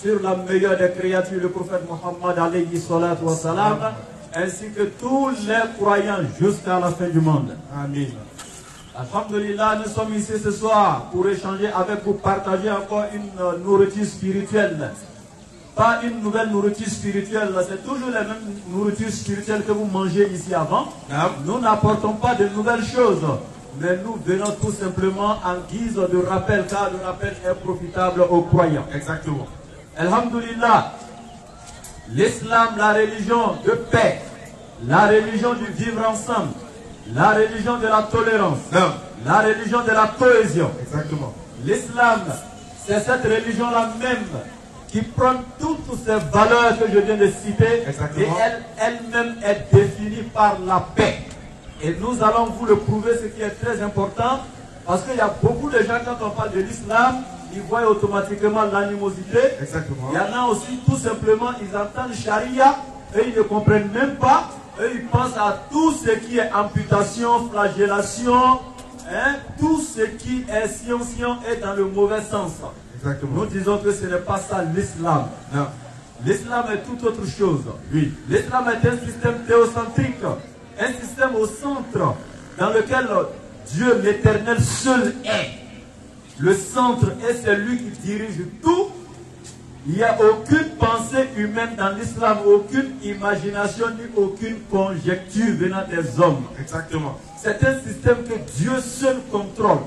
sur la meilleure des créatures, le prophète Mohammed alayhi salatu wa salam, ainsi que tous les croyants jusqu'à la fin du monde. Amen. Alhamdulillah, nous sommes ici ce soir pour échanger avec vous, partager encore une nourriture spirituelle. Pas une nouvelle nourriture spirituelle, c'est toujours la même nourriture spirituelle que vous mangez ici avant. Nous n'apportons pas de nouvelles choses, mais nous venons tout simplement en guise de rappel, car le rappel est profitable aux croyants. Exactement. Alhamdulillah, l'islam, la religion de paix, la religion du vivre ensemble, la religion de la tolérance, la religion de la cohésion. Exactement. L'islam, c'est cette religion-là même qui prend toutes ces valeurs que je viens de citer. Exactement. Et elle-même est définie par la paix. Et nous allons vous le prouver, ce qui est très important, parce qu'il y a beaucoup de gens, quand on parle de l'islam, ils voient automatiquement l'animosité. Exactement. Il y en a aussi, tout simplement, ils entendent charia et ils ne comprennent même pas. Et ils pensent à tout ce qui est amputation, flagellation, hein, tout ce qui est science est dans le mauvais sens. Exactement. Nous disons que ce n'est pas ça l'islam. Non. L'islam est tout autre chose. Oui. L'islam est un système théocentrique, un système au centre dans lequel Dieu l'éternel seul est. Le centre est celui qui dirige tout. Il n'y a aucune pensée humaine dans l'islam, aucune imagination ni aucune conjecture venant des hommes. Exactement. C'est un système que Dieu seul contrôle.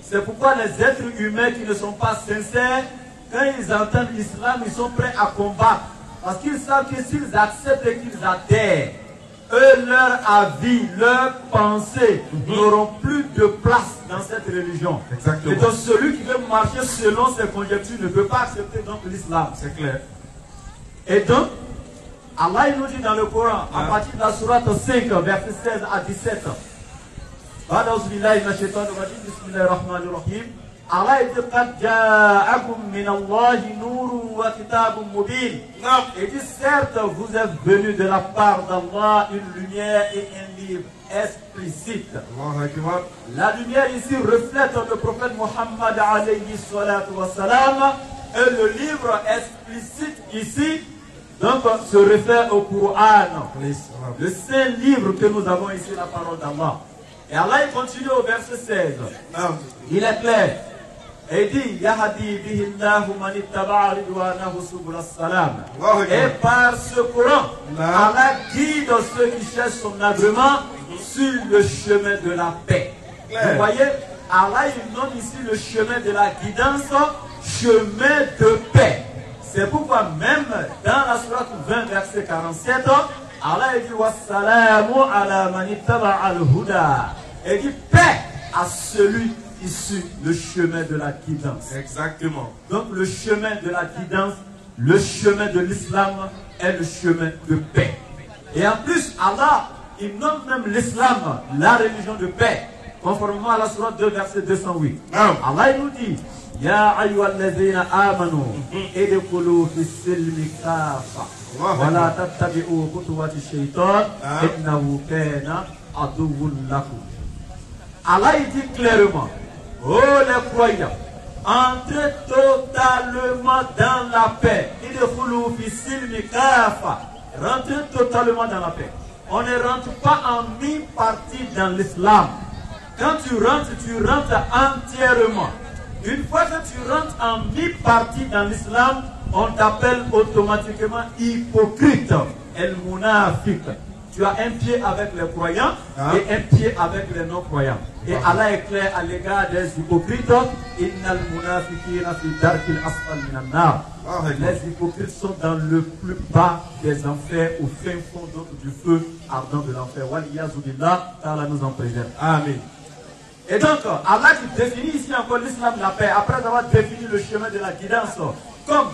C'est pourquoi les êtres humains qui ne sont pas sincères, quand ils entendent l'islam, ils sont prêts à combattre. Parce qu'ils savent que s'ils acceptent et qu'ils adhèrent, eux, leur avis, leurs pensées n'auront plus de place dans cette religion. Exactement. Et donc celui qui veut marcher selon ses conjectures ne peut pas accepter donc l'islam. C'est clair. Et donc, Allah il nous dit dans le Coran, à partir de la sourate 5, verset 16 à 17, Allah il dit et dit certes vous êtes venus de la part d'Allah une lumière et un livre explicite. La lumière ici reflète le prophète Mohammed alayhi salatu wa salam, et le livre explicite ici donc se réfère au Coran, le saint livre que nous avons ici, la parole d'Allah. Et Allah il continue au verset 16. Il est clair. Et dit Yahdi bihillahu man ittaba'a ridwanahu subul salam. Et par ce Coran, Allah guide ceux qui cherchent son agrément sur le chemin de la paix. Vous voyez, Allah il nomme ici le chemin de la guidance, chemin de paix. C'est pourquoi même dans la sourate 20 verset 47, Allah dit wassalamu ala man ittaba'a al-huda. Et dit paix à celui qui suit le chemin de la guidance. Exactement. Donc le chemin de la guidance, le chemin de l'islam est le chemin de paix. Et en plus, Allah, il nomme même l'islam la religion de paix, conformément à la sourate 2 verset 208. Allah il nous dit Ya ayyuhallazina amanu idkhulu fis-silmi kafa wa la tattabi'u khutuwati shaytan innahu kana aduwwun lakum. Allah il dit clairement, oh les croyants, entrez totalement dans la paix. Idkhulu fis-silmi kafa. Rentrez totalement dans la paix. On ne rentre pas en mi-partie dans l'islam. Quand tu rentres entièrement. Une fois que tu rentres en mi-partie dans l'islam, on t'appelle automatiquement hypocrite, el-munafiq. Tu as un pied avec les croyants et un pied avec les non-croyants. Et Allah est clair à l'égard des hypocrites. Innal munafiqina fi darkil asfal minan nar. Les hypocrites sont dans le plus bas des enfers, au fin fond du feu ardent de l'enfer. Waliyazu billah, Allah nous en préserve. Amen. Et donc, Allah qui définit ici encore l'islam, la paix, après avoir défini le chemin de la guidance comme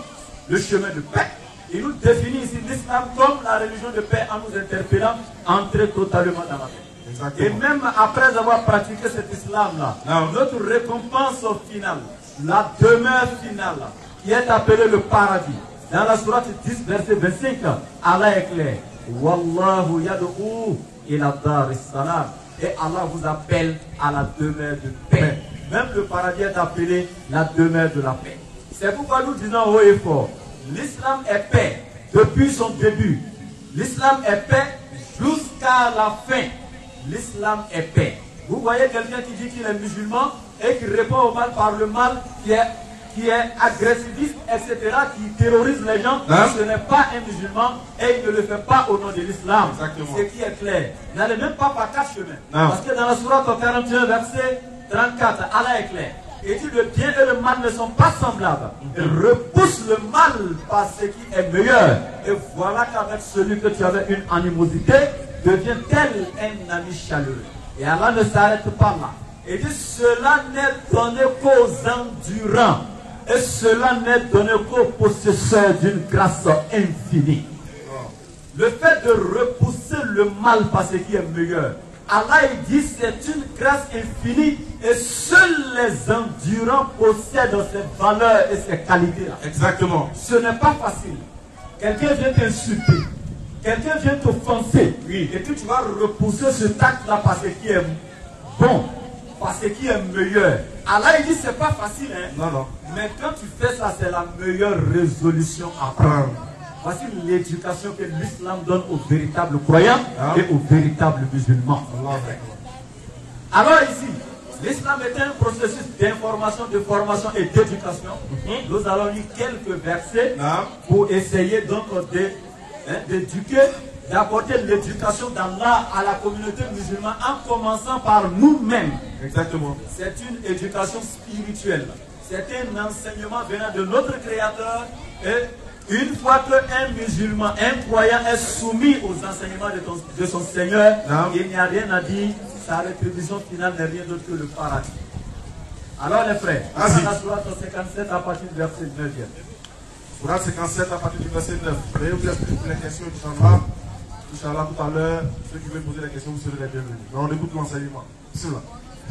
le chemin de paix, il nous définit ici l'islam comme la religion de paix en nous interpellant, entrer totalement dans la paix. Exactement. Et même après avoir pratiqué cet islam-là, notre récompense finale, la demeure finale, qui est appelée le paradis, dans la sourate 10, verset 25, Allah est clair. Wallahu yad'u ila daris salam. Et Allah vous appelle à la demeure de paix. Même le paradis est appelé la demeure de la paix. C'est pourquoi nous disons haut et fort, l'islam est paix depuis son début. L'islam est paix jusqu'à la fin. L'islam est paix. Vous voyez quelqu'un qui dit qu'il est musulman et qui répond au mal par le mal, qui est agressiviste, etc., qui terrorise les gens, ce n'est pas un musulman et il ne le fait pas au nom de l'islam. Ce qui est clair. N'allez même pas par quatre chemins. Parce que dans la sourate 41, verset 34, Allah est clair. Et dit le bien et le mal ne sont pas semblables. Il repousse le mal par ce qui est meilleur. Et voilà qu'avec celui que tu avais une animosité, devient tel un ami chaleureux. Et Allah ne s'arrête pas là. Et dit cela n'est donné qu'aux endurants. Et cela n'est donné qu'aux possesseurs d'une grâce infinie. Le fait de repousser le mal par ce qui est meilleur. Allah il dit c'est une grâce infinie et seuls les endurants possèdent ces valeurs et ces qualités-là. Exactement. Ce n'est pas facile. Quelqu'un vient t'insulter, quelqu'un vient t'offenser, et puis tu vas repousser ce acte-là par ce qui est bon, par ce qui est meilleur. Allah il dit c'est pas facile, hein. Non. Mais quand tu fais ça, c'est la meilleure résolution à prendre. Voici l'éducation que l'islam donne aux véritables croyants et aux véritables musulmans. Alors ici, l'islam est un processus d'information, de formation et d'éducation. Nous allons lire quelques versets pour essayer donc d'éduquer, d'apporter l'éducation d'Allah à la communauté musulmane en commençant par nous-mêmes. Exactement. C'est une éducation spirituelle. C'est un enseignement venant de notre Créateur et une fois qu'un musulman, un croyant est soumis aux enseignements de son Seigneur, il n'y a rien à dire, sa rétribution finale n'est rien d'autre que le paradis. Alors les frères, la sourate 57 à partir du verset 9. Sourate 57 à partir du verset 9. Veuillez vous expliquer les questions, Inch'Allah, tout à l'heure, ceux qui veulent poser des questions, vous serez les bienvenus. Donc on écoute l'enseignement.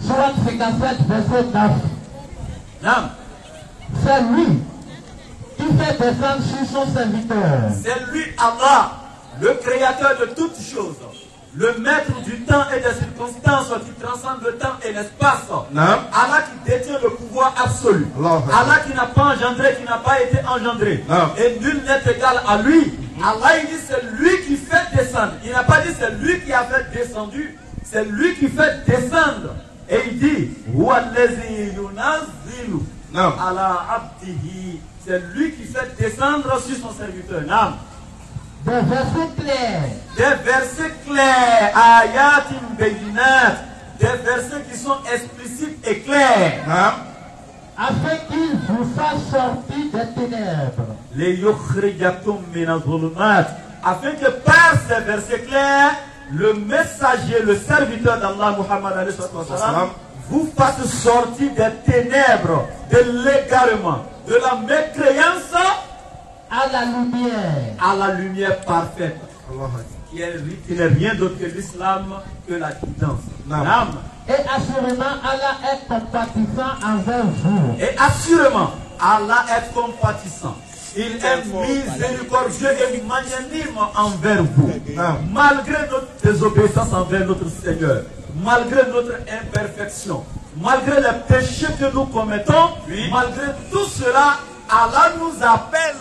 Sourate 57, verset 9. C'est lui qui fait descendre sur son serviteur. C'est lui, Allah, le créateur de toutes choses, le maître du temps et des circonstances qui transcende le temps et l'espace. Allah qui détient le pouvoir absolu. Allah qui n'a pas engendré, qui n'a pas été engendré. Et nul n'est égal à lui. Allah il dit c'est lui qui fait descendre. Il n'a pas dit c'est lui qui a fait descendu. C'est lui qui fait descendre. Et il dit Wallazi yunazilu ala abdihi. C'est lui qui fait descendre sur son serviteur. Des versets clairs. Des versets clairs. Ayatim bayinat. Des versets qui sont explicites et clairs. Afin qu'il vous fasse sortir des ténèbres. Les yukhrijatum minazulumat. Afin que par ces versets clairs, le messager, le serviteur d'Allah, Muhammad alayhi wa sallam, vous fasse sortir des ténèbres, de l'égarement, de la mécréance à la lumière parfaite, qui n'est rien d'autre que l'islam, que la guidance. Et assurément, Allah est compatissant envers vous. Et assurément, Allah est compatissant. Il est miséricordieux et magnanime envers vous. Malgré notre désobéissance envers notre Seigneur, malgré notre imperfection, malgré les péchés que nous commettons, malgré tout cela, Allah nous appelle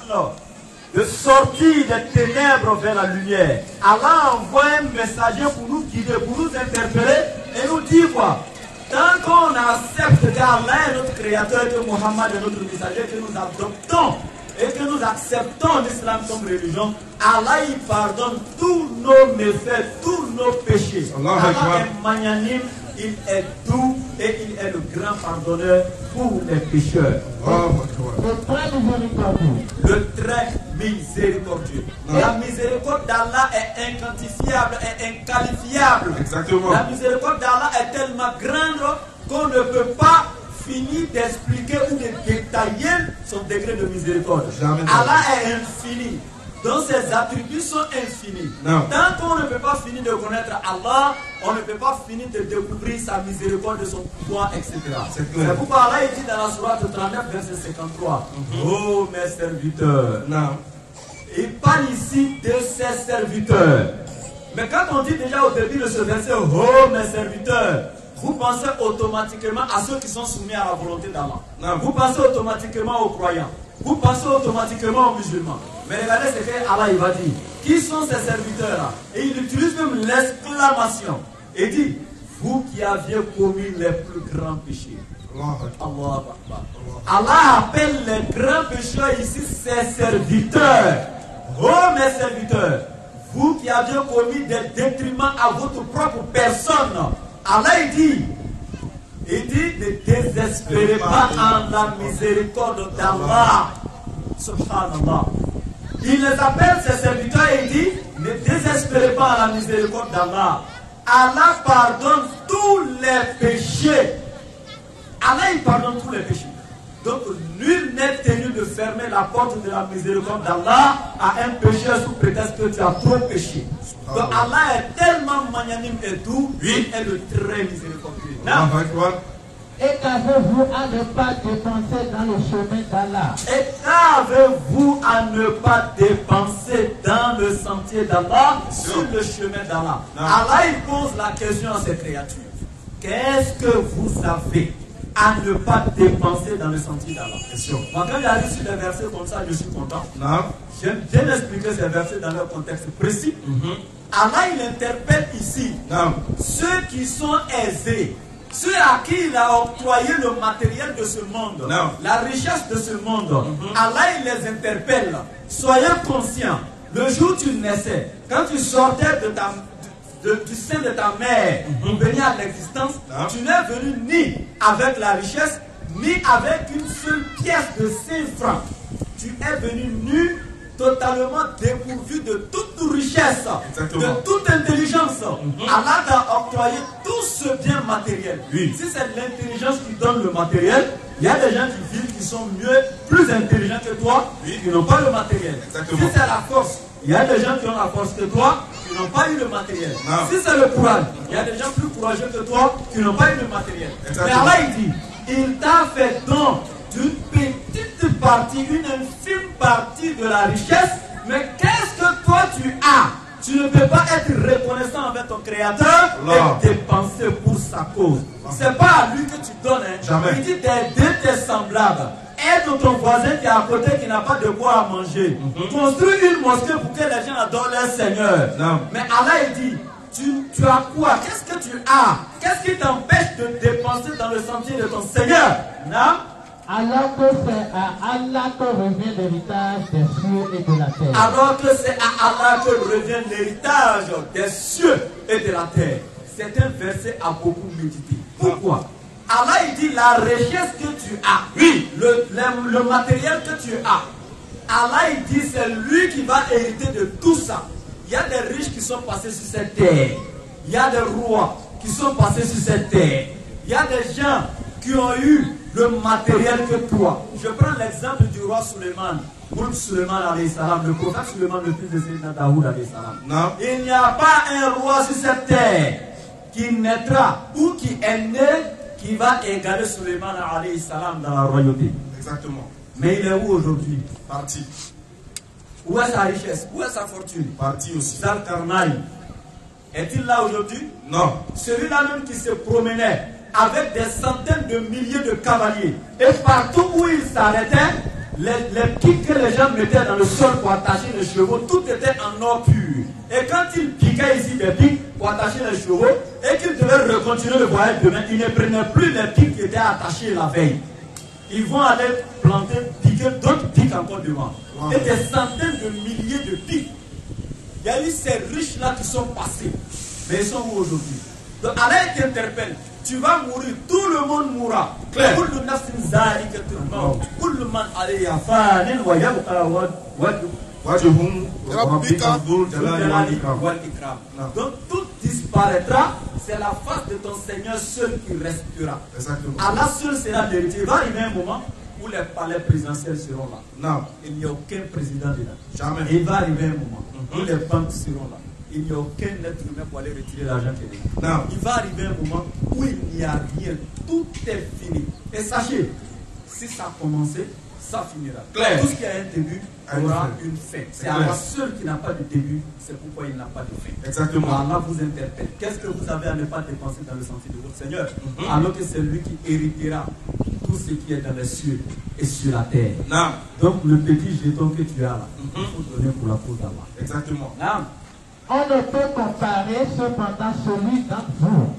de sortir des ténèbres vers la lumière. Allah envoie un messager pour nous guider, pour nous interpeller et nous dire quoi? Tant qu'on accepte qu'Allah est notre créateur, que Muhammad est notre messager, que nous adoptons et que nous acceptons l'islam comme religion, Allah il pardonne tous nos méfaits, tous nos péchés. Allah est magnanime, il est doux et il est le grand pardonneur pour les pécheurs. Le très miséricordieux. La miséricorde d'Allah est inquantifiable et inqualifiable. Exactement. La miséricorde d'Allah est tellement grande qu'on ne peut pas finir d'expliquer ou de détailler son degré de miséricorde. Allah est infini. Donc ses attributs sont infinis. Tant qu'on ne peut pas finir de connaître Allah, on ne peut pas finir de découvrir sa miséricorde, son pouvoir, etc. C'est pourquoi Allah dit dans la sourate 39, verset 53, oh mes serviteurs. Il parle ici de ses serviteurs. Mais quand on dit déjà au début de ce verset, oh mes serviteurs, vous pensez automatiquement à ceux qui sont soumis à la volonté d'Allah. Vous pensez automatiquement aux croyants. vous pensez automatiquement aux musulmans. Mais regardez ce qu'Allah il va dire. Qui sont ces serviteurs-là? Et il utilise même l'exclamation. Et dit, vous qui aviez commis les plus grands péchés. Allah appelle les grands pécheurs ici ses serviteurs. Oh mes serviteurs, vous qui aviez commis des détriments à votre propre personne. Allah il dit, ne désespérez pas en la miséricorde d'Allah. Subhanallah. Il les appelle ses serviteurs et il dit, ne désespérez pas en la miséricorde d'Allah. Allah pardonne tous les péchés. Allah il pardonne tous les péchés. Donc nul n'est tenu de fermer la porte de la miséricorde d'Allah à un pécheur sous prétexte que tu as trop péché. Donc Allah est tellement magnanime et doux, il est le très miséricordieux. Et qu'avez-vous à ne pas dépenser dans le chemin d'Allah? Et qu'avez-vous à ne pas dépenser dans le sentier d'Allah, sur le chemin d'Allah? Allah il pose la question à ses créatures. Qu'est-ce que vous avez à ne pas dépenser dans le sentier d'Allah? Moi, quand j'arrive sur des versets comme ça, je suis content. J'aime bien expliquer ces versets dans leur contexte précis. Allah, il interpelle ici ceux qui sont aisés, ceux à qui il a octroyé le matériel de ce monde, la richesse de ce monde. Allah, il les interpelle. Soyez conscients, le jour où tu naissais, quand tu sortais du sein de ta mère pour venir à l'existence, tu n'es venu ni avec la richesse, ni avec une seule pièce de 5 francs. Tu es venu nu, totalement dépourvu de toute richesse, de toute intelligence. Allah t'a octroyé tout ce bien matériel. Si c'est l'intelligence qui donne le matériel, il y a des gens qui vivent qui sont mieux, plus intelligents que toi, qui n'ont pas le matériel. Si c'est la force, il y a des gens qui ont la force que toi, qui n'ont pas eu le matériel. Si c'est le courage, il y a des gens plus courageux que toi, qui n'ont pas eu le matériel. Mais Allah il dit, il t'a fait don d'une petite partie, une infime partie de la richesse, mais qu'est-ce que toi tu as? Tu ne peux pas être reconnaissant envers ton créateur et dépenser pour sa cause. C'est pas à lui que tu donnes. Il dit d'aider tes semblables. Aide ton voisin qui est à côté, qui n'a pas de quoi à manger. Construis une mosquée pour que les gens adorent leur Seigneur. Mais Allah il dit, tu as quoi? Qu'est-ce que tu as? Qu'est-ce qui t'empêche de dépenser dans le sentier de ton Seigneur? Alors que c'est à Allah que revient l'héritage des cieux et de la terre. Alors que c'est à Allah que revient l'héritage des cieux et de la terre. C'est un verset à beaucoup méditer. Pourquoi? Allah il dit la richesse que tu as, le matériel que tu as. Allah il dit c'est lui qui va hériter de tout ça. Il y a des riches qui sont passés sur cette terre. Il y a des rois qui sont passés sur cette terre. Il y a des gens qui ont eu le matériel que toi. Je prends l'exemple du roi Suleiman. Le prophète Suleiman, le fils de Sayyidina Daoud. Il n'y a pas un roi sur cette terre qui naîtra ou qui est né qui va égaler Suleiman dans la royauté. Exactement. Mais il est où aujourd'hui? Parti. Où est sa richesse? Où est sa fortune? Parti aussi. Zal Karnaï. Est-il là aujourd'hui? Non. Celui-là même qui se promenait avec des centaines de milliers de cavaliers. Et partout où il s'arrêtait, les pics que les gens mettaient dans le sol pour attacher les chevaux, tout était en or pur. Et quand il piquait ici des pics pour attacher les chevaux, et qu'il devait recontinuer le voyage demain, il ne prenait plus les pics qui étaient attachés la veille. Ils vont aller planter, piquer d'autres pics encore devant. Et des centaines de milliers de pics. Il y a eu ces riches-là qui sont passés. Mais ils sont où aujourd'hui? Donc Allah t'interpelle. Tu vas mourir, tout le monde mourra. Claire. Donc tout disparaîtra, c'est la face de ton Seigneur seul qui restera. Allah seul sera l'héritier. Il va arriver un moment où les palais présidentiels seront là. Non. Il n'y a aucun président dedans. Jamais. Et il va arriver un moment où les banques seront là. Il n'y a aucun être humain pour aller retirer l'argent qui est là. Il va arriver un moment où il n'y a rien. Tout est fini. Et sachez, si ça a commencé, ça finira. Clair. Tout ce qui a un début aura une fin. C'est Clair. Allah seul qui n'a pas de début, c'est pourquoi il n'a pas de fin. Exactement. Allah vous interpelle. Qu'est-ce que vous avez à ne pas dépenser dans le sentier de votre Seigneur, alors que c'est lui qui héritera tout ce qui est dans les cieux et sur la terre. Non. Donc le petit jeton que tu as là, il faut donner pour la cause d'Allah. Exactement. Non. On ne peut comparer cependant celui d'entre vous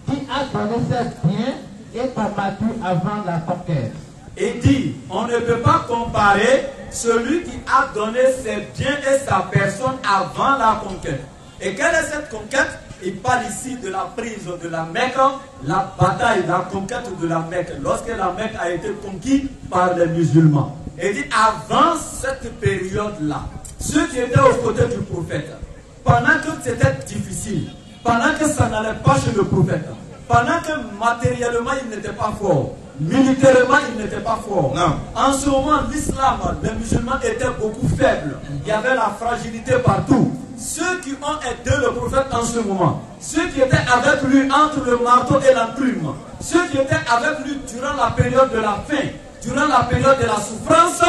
qui a donné ses biens et combattu avant la conquête. Et dit, on ne peut pas comparer celui qui a donné ses biens et sa personne avant la conquête. Et quelle est cette conquête? Il parle ici de la prise de la Mecque, la bataille, la conquête de la Mecque, lorsque la Mecque a été conquise par les musulmans. Et il dit, avant cette période-là, ceux qui étaient aux côtés du prophète, pendant que c'était difficile, pendant que ça n'allait pas chez le prophète, pendant que matériellement il n'était pas fort, militairement il n'était pas fort, non. En ce moment l'islam, les musulmans étaient beaucoup faibles, il y avait la fragilité partout. Ceux qui ont aidé le prophète en ce moment, ceux qui étaient avec lui entre le marteau et la plume, ceux qui étaient avec lui durant la période de la faim, durant la période de la souffrance,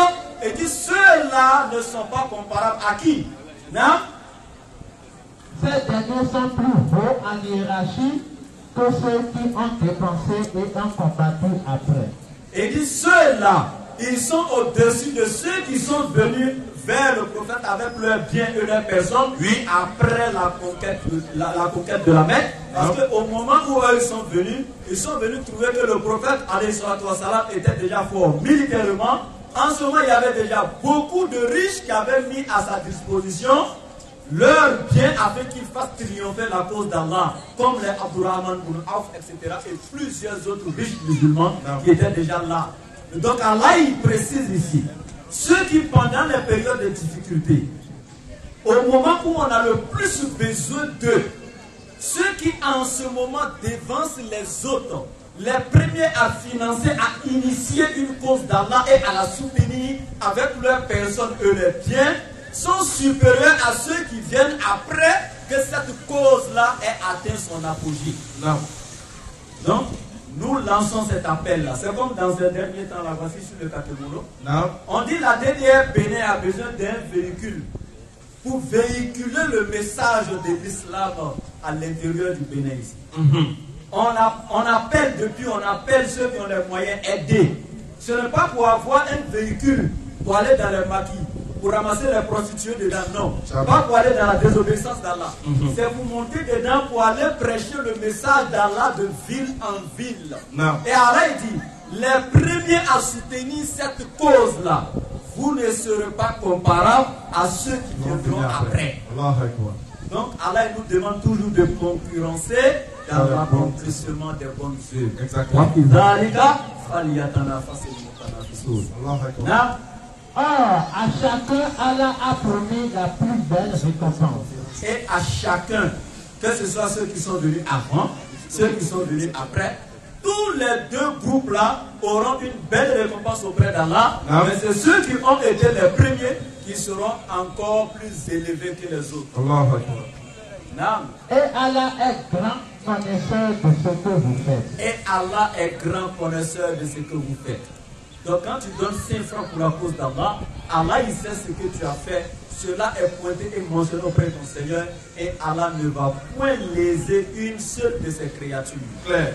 et dit ceux-là ne sont pas comparables à qui? Non? Ces derniers sont plus hauts en hiérarchie que ceux qui ont dépensé et ont combattu après. Et dit ceux-là, ils sont au-dessus de ceux qui sont venus vers le prophète avec leurs biens et leurs personnes, oui, après la conquête de la Mecque. Parce qu'au moment où eux ils sont venus trouver que le prophète alayhi salatu wa salam était déjà fort militairement. En ce moment, il y avait déjà beaucoup de riches qui avaient mis à sa disposition leurs biens afin qu'ils fassent triompher la cause d'Allah, comme les Abdurrahman ibn Auf, etc. et plusieurs autres riches musulmans qui étaient déjà là. Donc Allah, il précise ici, ceux qui pendant les périodes de difficulté, au moment où on a le plus besoin d'eux, ceux qui en ce moment dévancent les autres, les premiers à financer, à initier une cause d'Allah et à la soutenir avec leurs personnes et leurs biens, sont supérieurs à ceux qui viennent après que cette cause-là ait atteint son apogée. Non. Donc, nous lançons cet appel-là. C'est comme dans ces derniers temps, là, voici sur le Katemono. Non. On dit la DDR Bénin a besoin d'un véhicule pour véhiculer le message de l'islam à l'intérieur du Bénin ici. On appelle ceux qui ont les moyens aider. Ce n'est pas pour avoir un véhicule pour aller dans les maquis, pour ramasser les prostituées dedans, non. Pas pour aller dans la désobéissance d'Allah. C'est pour monter dedans pour aller prêcher le message d'Allah de ville en ville. Non. Et Allah dit, les premiers à soutenir cette cause-là, vous ne serez pas comparables à ceux qui viendront après. Donc Allah nous demande toujours de concurrencer dans l'accomplissement des bonnes œuvres. Exactement. Or, à chacun, Allah a promis la plus belle récompense. Et à chacun, que ce soit ceux qui sont venus avant, ceux qui sont venus après, tous les deux groupes-là auront une belle récompense auprès d'Allah. Mais c'est ceux qui ont été les premiers qui seront encore plus élevés que les autres. Et Allah est grand connaisseur de ce que vous faites. Et Allah est grand connaisseur de ce que vous faites. Donc quand tu donnes 5 francs pour la cause d'Allah, Allah il sait ce que tu as fait. Cela est pointé et mentionné auprès de ton Seigneur. Et Allah ne va point léser une seule de ses créatures. Claire.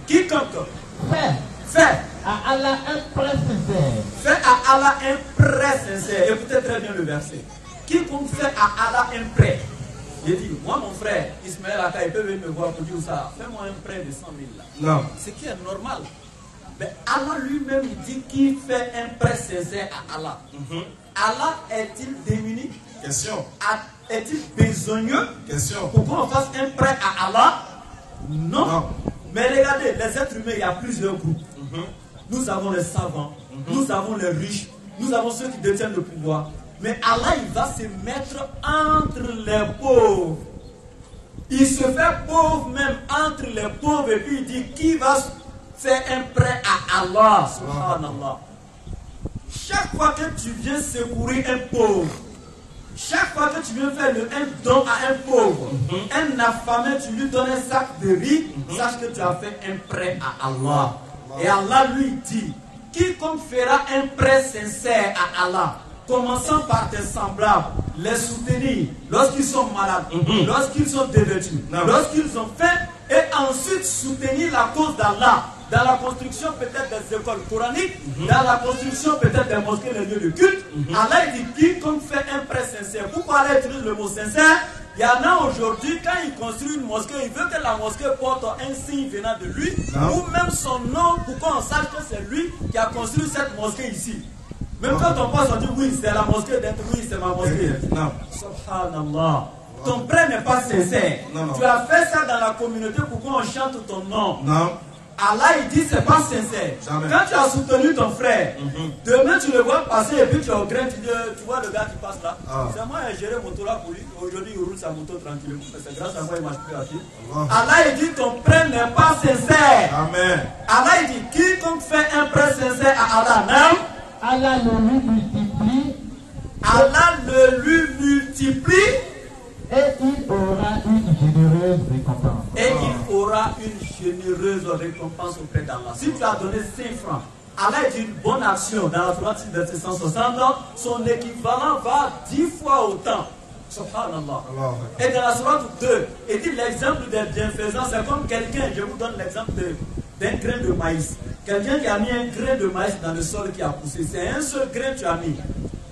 Quiconque fait à Allah un prêt sincère. Fais à Allah un prêt sincère. Écoutez très bien le verset. Quiconque fait à Allah un prêt. Il dit, moi mon frère, Ismaël Aka, il peut venir me voir pour dire ça. Fais-moi un prêt de 100 000 là. Non. Ce qui est normal. Mais Allah lui-même dit qu'il fait un prêt sincère à Allah. Allah est-il démuni? Question. Est-il besogneux? Question. Pour qu'on fasse un prêt à Allah? Non. Mais regardez, les êtres humains, il y a plusieurs groupes. Nous avons les savants, nous avons les riches, nous avons ceux qui détiennent le pouvoir. Mais Allah, il va se mettre entre les pauvres. Il se fait pauvre même entre les pauvres et puis il dit qui va faire un prêt à Allah. Subhanallah. Chaque fois que tu viens secourir un pauvre, chaque fois que tu viens faire un don à un pauvre, un affamé, tu lui donnes un sac de riz, sache que tu as fait un prêt à Allah. Et Allah lui dit, quiconque fera un prêt sincère à Allah, commençant par tes semblables, les soutenir lorsqu'ils sont malades, lorsqu'ils sont dévêtus, lorsqu'ils ont faim, et ensuite soutenir la cause d'Allah dans la construction peut-être des écoles coraniques, dans la construction peut-être des mosquées, des lieux de culte. Allah dit quiconque fait un prêt sincère. Pourquoi Allah utilise le mot sincère? Il y en a aujourd'hui, quand il construit une mosquée, il veut que la mosquée porte un signe venant de lui, ou même son nom, pour qu'on sache que c'est lui qui a construit cette mosquée ici. Même quand on passe, on dit oui, c'est la mosquée d'être, oui, c'est ma mosquée. Subhanallah. Ton prêt n'est pas sincère. Tu as fait ça dans la communauté pour qu'on chante ton nom. Allah il dit c'est pas sincère. Quand tu as soutenu ton frère, demain tu le vois passer et puis tu es au grain, tu vois le gars qui passe là. C'est moi qui ai géré mon moto là pour lui. Aujourd'hui il roule sa moto tranquillement. C'est grâce à moi il marche plus à pied. Allah il dit ton prêt n'est pas sincère. Amen. Allah il dit quiconque fait un prêt sincère à Allah, non? Allah le lui multiplie. Allah le lui multiplie. Et il aura une généreuse récompense. Et il aura une généreuse récompense auprès d'Allah. Si tu as donné 5 francs, Allah dit une bonne action dans la Sourate verset 160, son équivalent va 10 fois autant. Subhanallah. Et dans la Sourate 2, il dit l'exemple des bienfaisants, c'est comme quelqu'un, je vous donne l'exemple d'un grain de maïs. Quelqu'un qui a mis un grain de maïs dans le sol qui a poussé. C'est un seul grain que tu as mis.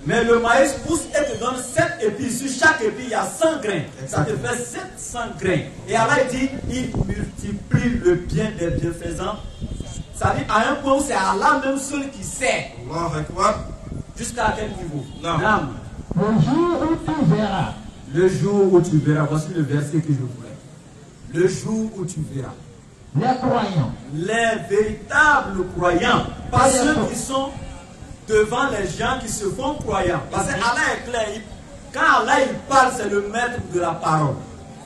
Mais le maïs pousse et te donne 7 épis. Sur chaque épi, il y a 100 grains. Ça te fait 700 grains. Et Allah dit, il multiplie le bien des bienfaisants. Ça dit à un point où c'est Allah même seul qui sait. Jusqu'à quel niveau? Le jour où tu verras. Le jour où tu verras. Voici le verset que je voulais. Le jour où tu verras. Les croyants. Les véritables croyants. Pas ceux qui sont devant les gens qui se font croyants. Parce que Allah est clair. Quand Allah il parle, c'est le maître de la parole.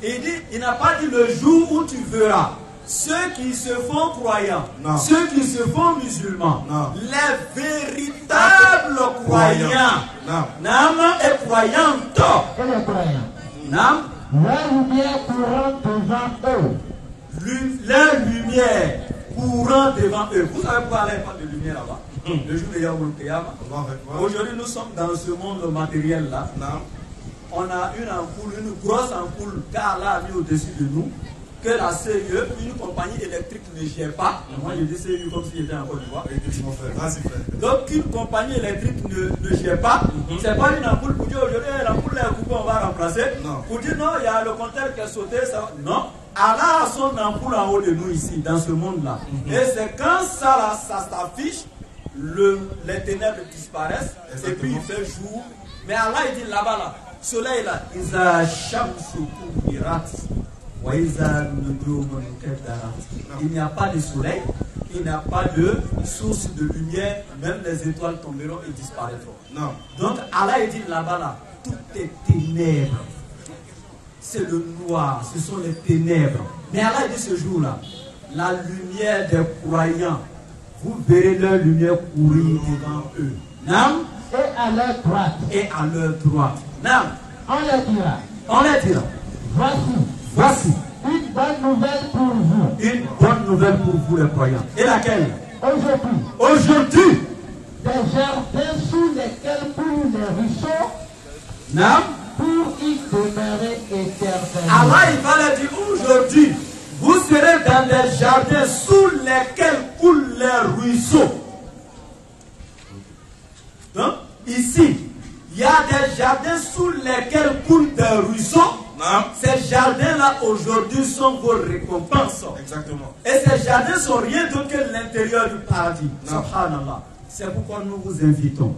Il dit, il n'a pas dit le jour où tu verras. Ceux qui se font croyants, ceux qui se font musulmans, les véritables croyants, Nam et croyantes. Et les croyants. Nam. La lumière courant devant eux. La lumière courant devant eux. Vous savez pourquoi Allah parle de lumière là-bas? Le jour de Yaoul Kiyama. Aujourd'hui, nous sommes dans ce monde matériel là. On a une ampoule, une grosse ampoule qu'Allah a mis au-dessus de nous, que la CIE, une compagnie électrique ne gère pas. Moi, je dis CIE comme s'il était en Côte d'Ivoire. Donc, une compagnie électrique ne gère pas. C'est pas une ampoule pour dire aujourd'hui, l'ampoule est coupée, on va remplacer. Pour dire non, il y a le compteur qui a sauté. Ça... Non. Allah a son ampoule en haut de nous ici, dans ce monde-là. Et c'est quand ça s'affiche, les ténèbres disparaissent. Et puis il fait jour. Mais Allah il dit là-bas, là, soleil là, il n'y a pas de soleil, il n'y a pas de source de lumière, même les étoiles tomberont et disparaîtront. Non. Donc Allah il dit là-bas, là, tout est ténèbres. C'est le noir, ce sont les ténèbres. Mais Allah dit ce jour-là, la lumière des croyants, vous verrez leur lumière courir devant eux. Non? Et à leur droite. Et à leur droite. Non? On leur dira. On leur dira. Voici. Une bonne nouvelle pour vous. Une bonne nouvelle pour vous les croyants. Et laquelle? Aujourd'hui. Des jardins sous lesquels coulent les ruisseaux. Non? Pour y demeurer éternellement. Allah il va leur dire aujourd'hui, vous serez dans des jardins sous lesquels coulent les ruisseaux. Donc, ici, il y a des jardins sous lesquels coulent des ruisseaux. Ces jardins-là, aujourd'hui, sont vos récompenses. Exactement. Et ces jardins sont rien d'autre que l'intérieur du paradis. Subhanallah. C'est pourquoi nous vous invitons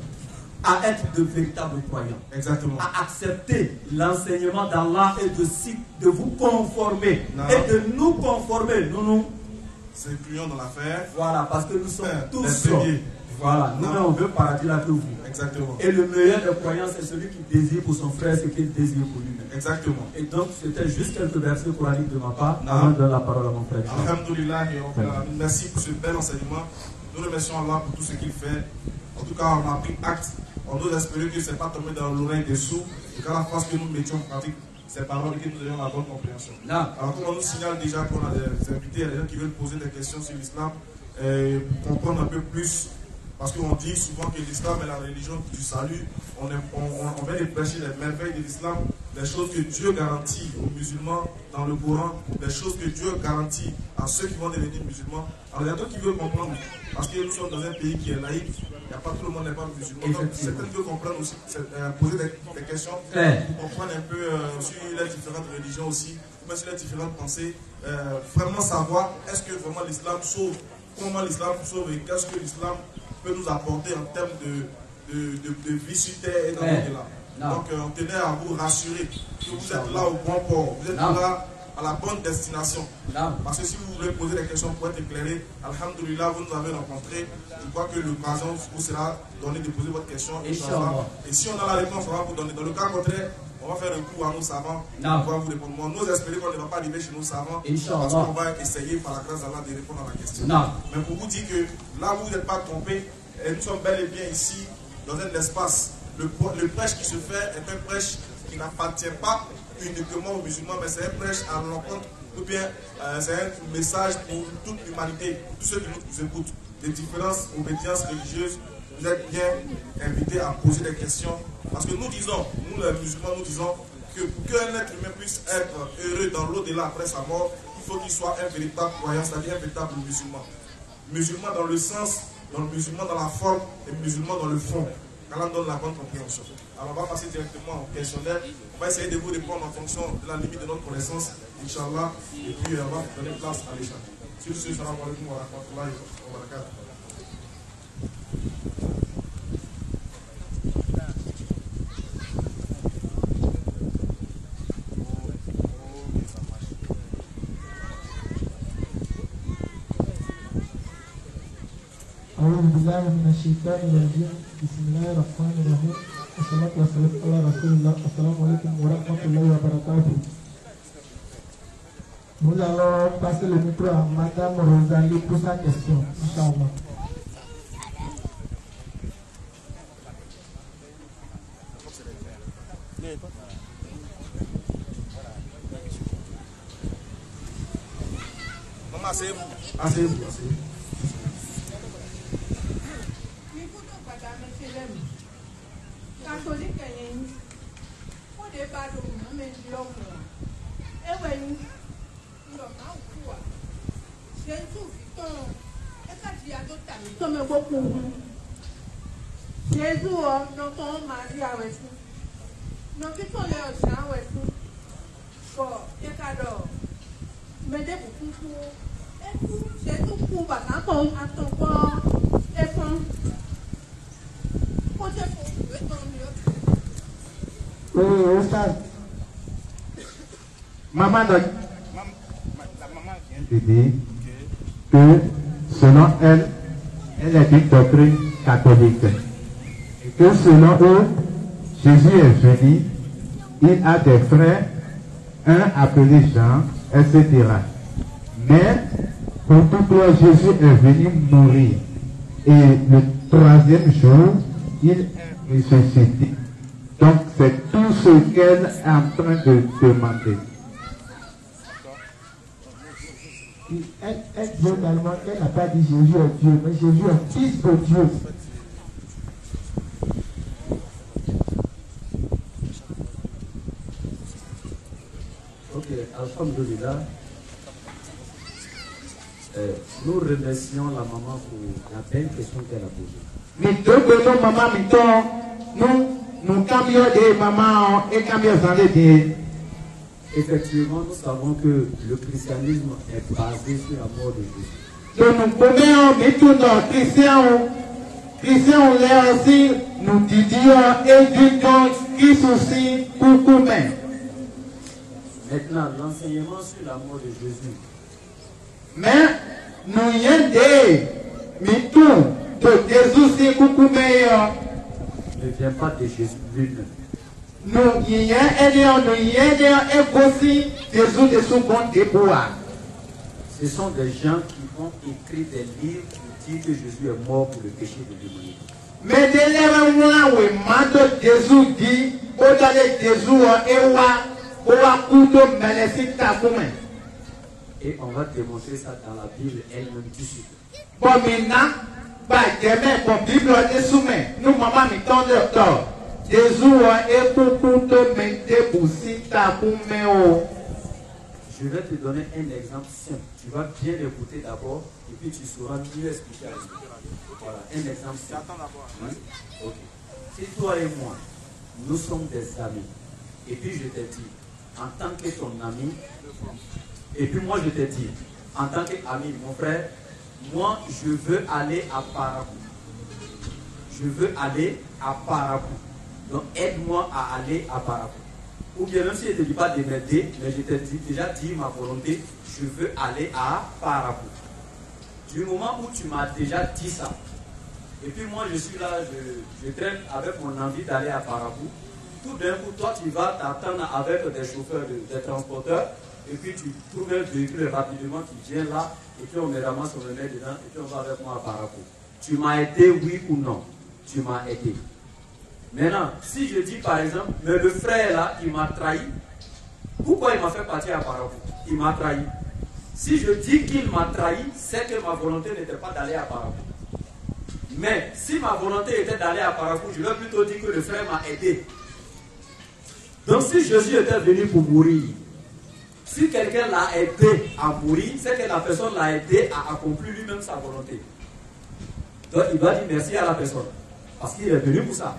à être de véritables croyants. Exactement. À accepter l'enseignement d'Allah et de vous conformer. Et de nous conformer. Nous s'incluons dans l'affaire. Voilà, parce que nous sommes tous voilà, nous on veut paradis là que vous. Exactement. Et le meilleur des croyants, c'est celui qui désire pour son frère ce qu'il désire pour lui-même. Exactement. Et donc, c'était juste quelques versets coraniques de ma part. Avant de donner la parole à mon frère. Alhamdulillah, merci pour ce bel enseignement. Nous remercions Allah pour tout ce qu'il fait. En tout cas, on a pris acte. On doit espérer que ce n'est pas tombé dans l'oreille des sourds. Et qu'à la fois que nous mettions en pratique ces paroles et que nous ayons la bonne compréhension. Alors, comme on nous signale déjà qu'on a des invités, des gens qui veulent poser des questions sur l'islam, pour comprendre un peu plus Parce qu'on dit souvent que l'islam est la religion du salut. On vient de prêcher les merveilles de l'islam, les choses que Dieu garantit aux musulmans dans le Coran, les choses que Dieu garantit à ceux qui vont devenir musulmans. Alors il y a d'autres qui veulent comprendre, parce que nous sommes dans un pays qui est laïque, il n'y a pas tout le monde n'est pas musulman. Donc certains veulent comprendre aussi, poser des questions pour comprendre un peu sur les différentes religions aussi, ou sur les différentes pensées, vraiment savoir est-ce que vraiment l'islam sauve, comment l'islam sauve et qu'est-ce que l'islam peut nous apporter en termes de vie sur terre et dans l'au-delà. Donc on tenait à vous rassurer que vous êtes là au bon port, vous êtes là à la bonne destination. Parce que si vous voulez poser des questions pour être éclairé, alhamdoulilah, vous nous avez rencontrés. Je crois que l'occasion vous sera donnée de poser votre question. Et si on a la réponse, on va vous donner. Dans le cas contraire, on va faire un coup à nos savants pour pouvoir vous répondre. Nous espérons qu'on ne va pas arriver chez nos savants parce qu'on va essayer par la grâce d'Allah de répondre à la question. Mais pour vous dire que là, vous n'êtes pas trompés, et nous sommes bel et bien ici dans un espace. Le prêche qui se fait est un prêche qui n'appartient pas uniquement aux musulmans, mais c'est un prêche à l'encontre, ou bien c'est un message pour toute l'humanité, tous ceux qui nous écoutent, des différentes obédiences religieuses. Vous êtes bien invités à poser des questions, parce que nous disons, nous les musulmans, nous disons que pour qu'un être humain puisse être heureux dans l'au-delà après sa mort, il faut qu'il soit un véritable croyant, c'est-à-dire un véritable musulman. Musulman dans le sens, dans le musulman dans la forme, et musulman dans le fond. Qu'Allah donne la bonne compréhension. Alors on va passer directement au questionnaire. On va essayer de vous répondre en fonction de la limite de notre connaissance, Inch'Allah, et puis on va donner place à l'échange. Sur ce, salam alaikum wa rahmatullahi wa barakatuh. أعوذ بالله من الشيطان الرجيم بسم الله الرحمن الرحيم والصلاة والسلام على رسول الله السلام عليكم ورحمة الله وبركاته. Nous allons passer le micro à Madame Rosalie pour sa question, Inch'Allah. Maman, asseyez-vous. Catholique yẹn ó de bá do mọ́mí lọ́mọ ẹ̀wẹ̀ yín ńlọ́mọ àwùjọ ṣe ń tún fi tán ẹ̀ka tí a tó tà mí tọ́mọ gbókù ṣe é zú ọ lọ́kàn máa rí àwẹ̀ fún lọ́kí tó lè ọ̀sán àwẹ̀ fún kọ̀ ẹ̀ka dọ̀ mẹ́tẹ́kù kúkú ẹ̀kú ṣe é tún kú bàtà kan àtọ̀kọ́ ẹ̀fọn kó jẹ́ fún ìwé tán mi ó. Oui, Oustaz. Maman, la maman vient de dire que selon elle, elle est d'une doctrine catholique. Et que selon eux, Jésus est venu, il a des frères, un appelé Jean, etc. Mais pour tout cela, Jésus est venu mourir. Et le troisième jour, il est ressuscité. Donc c'est tout ce qu'elle est en train de demander. Elle dit également qu'elle n'a pas dit Jésus est Dieu, mais Jésus est fils de Dieu. Ok, alhamdulillah. Nous remercions la maman pour la belle question qu'elle a posée. Mais donc, non, maman, nous cambions des mamans et cambions dans les. Effectivement, nous savons que le christianisme est basé sur la mort de Jésus. Donc, nous pouvons mettre nos chrétiens, là aussi, nous disions, et du temps, qui soucie, coucou, mais. Maintenant, l'enseignement sur la mort de Jésus. Mais, nous y avons des mythos de Jésus, c'est coucou, mais. Ne vient pas de Jésus lui-même. Nous y avons aussi Jésus de son bon départ. Ce sont des gens qui ont écrit des livres pour dire que Jésus est mort pour le péché de l'humanité. Mais de l'heure où Jésus dit, Et on va démontrer ça dans la Bible elle-même tout de suite. Bon, maintenant, Bah, demain, pour Bible, on soumet. Nous, maman, mi tend de tort. Jésus, et pour te mettre pour si ta pour me. Je vais te donner un exemple simple. Tu vas bien l'écouter d'abord et puis tu sauras mieux expliquer à lui. Voilà, un exemple simple. Oui? Ok. Si toi et moi, nous sommes des amis, et puis je t'ai dit, en tant que ton ami, et puis moi je t'ai dit, en tant qu'ami, mon frère, moi je veux aller à Parapou. Je veux aller à Parapou. Donc aide-moi à aller à Parapou. Ou bien même si je ne te dis pas de m'aider, mais je t'ai déjà dit ma volonté, je veux aller à Parapou. Du moment où tu m'as déjà dit ça, et puis moi je suis là, je traîne avec mon envie d'aller à Parapou, tout d'un coup toi tu vas t'attendre avec des chauffeurs, des transporteurs, et puis tu trouves un véhicule rapidement qui vient là, et puis on me ramasse, on me met dedans, et puis on va avec moi à Parapou. Tu m'as aidé, oui ou non? Tu m'as aidé. Maintenant, si je dis par exemple, mais le frère là, il m'a trahi, pourquoi il m'a fait partir à Parapou? Il m'a trahi. Si je dis qu'il m'a trahi, c'est que ma volonté n'était pas d'aller à Parapou. Mais si ma volonté était d'aller à Parapou, je vais plutôt dire que le frère m'a aidé. Donc si Jésus était venu pour mourir, si quelqu'un l'a aidé à mourir, c'est que la personne l'a aidé à accomplir lui-même sa volonté. Donc il doit dire merci à la personne, parce qu'il est venu pour ça.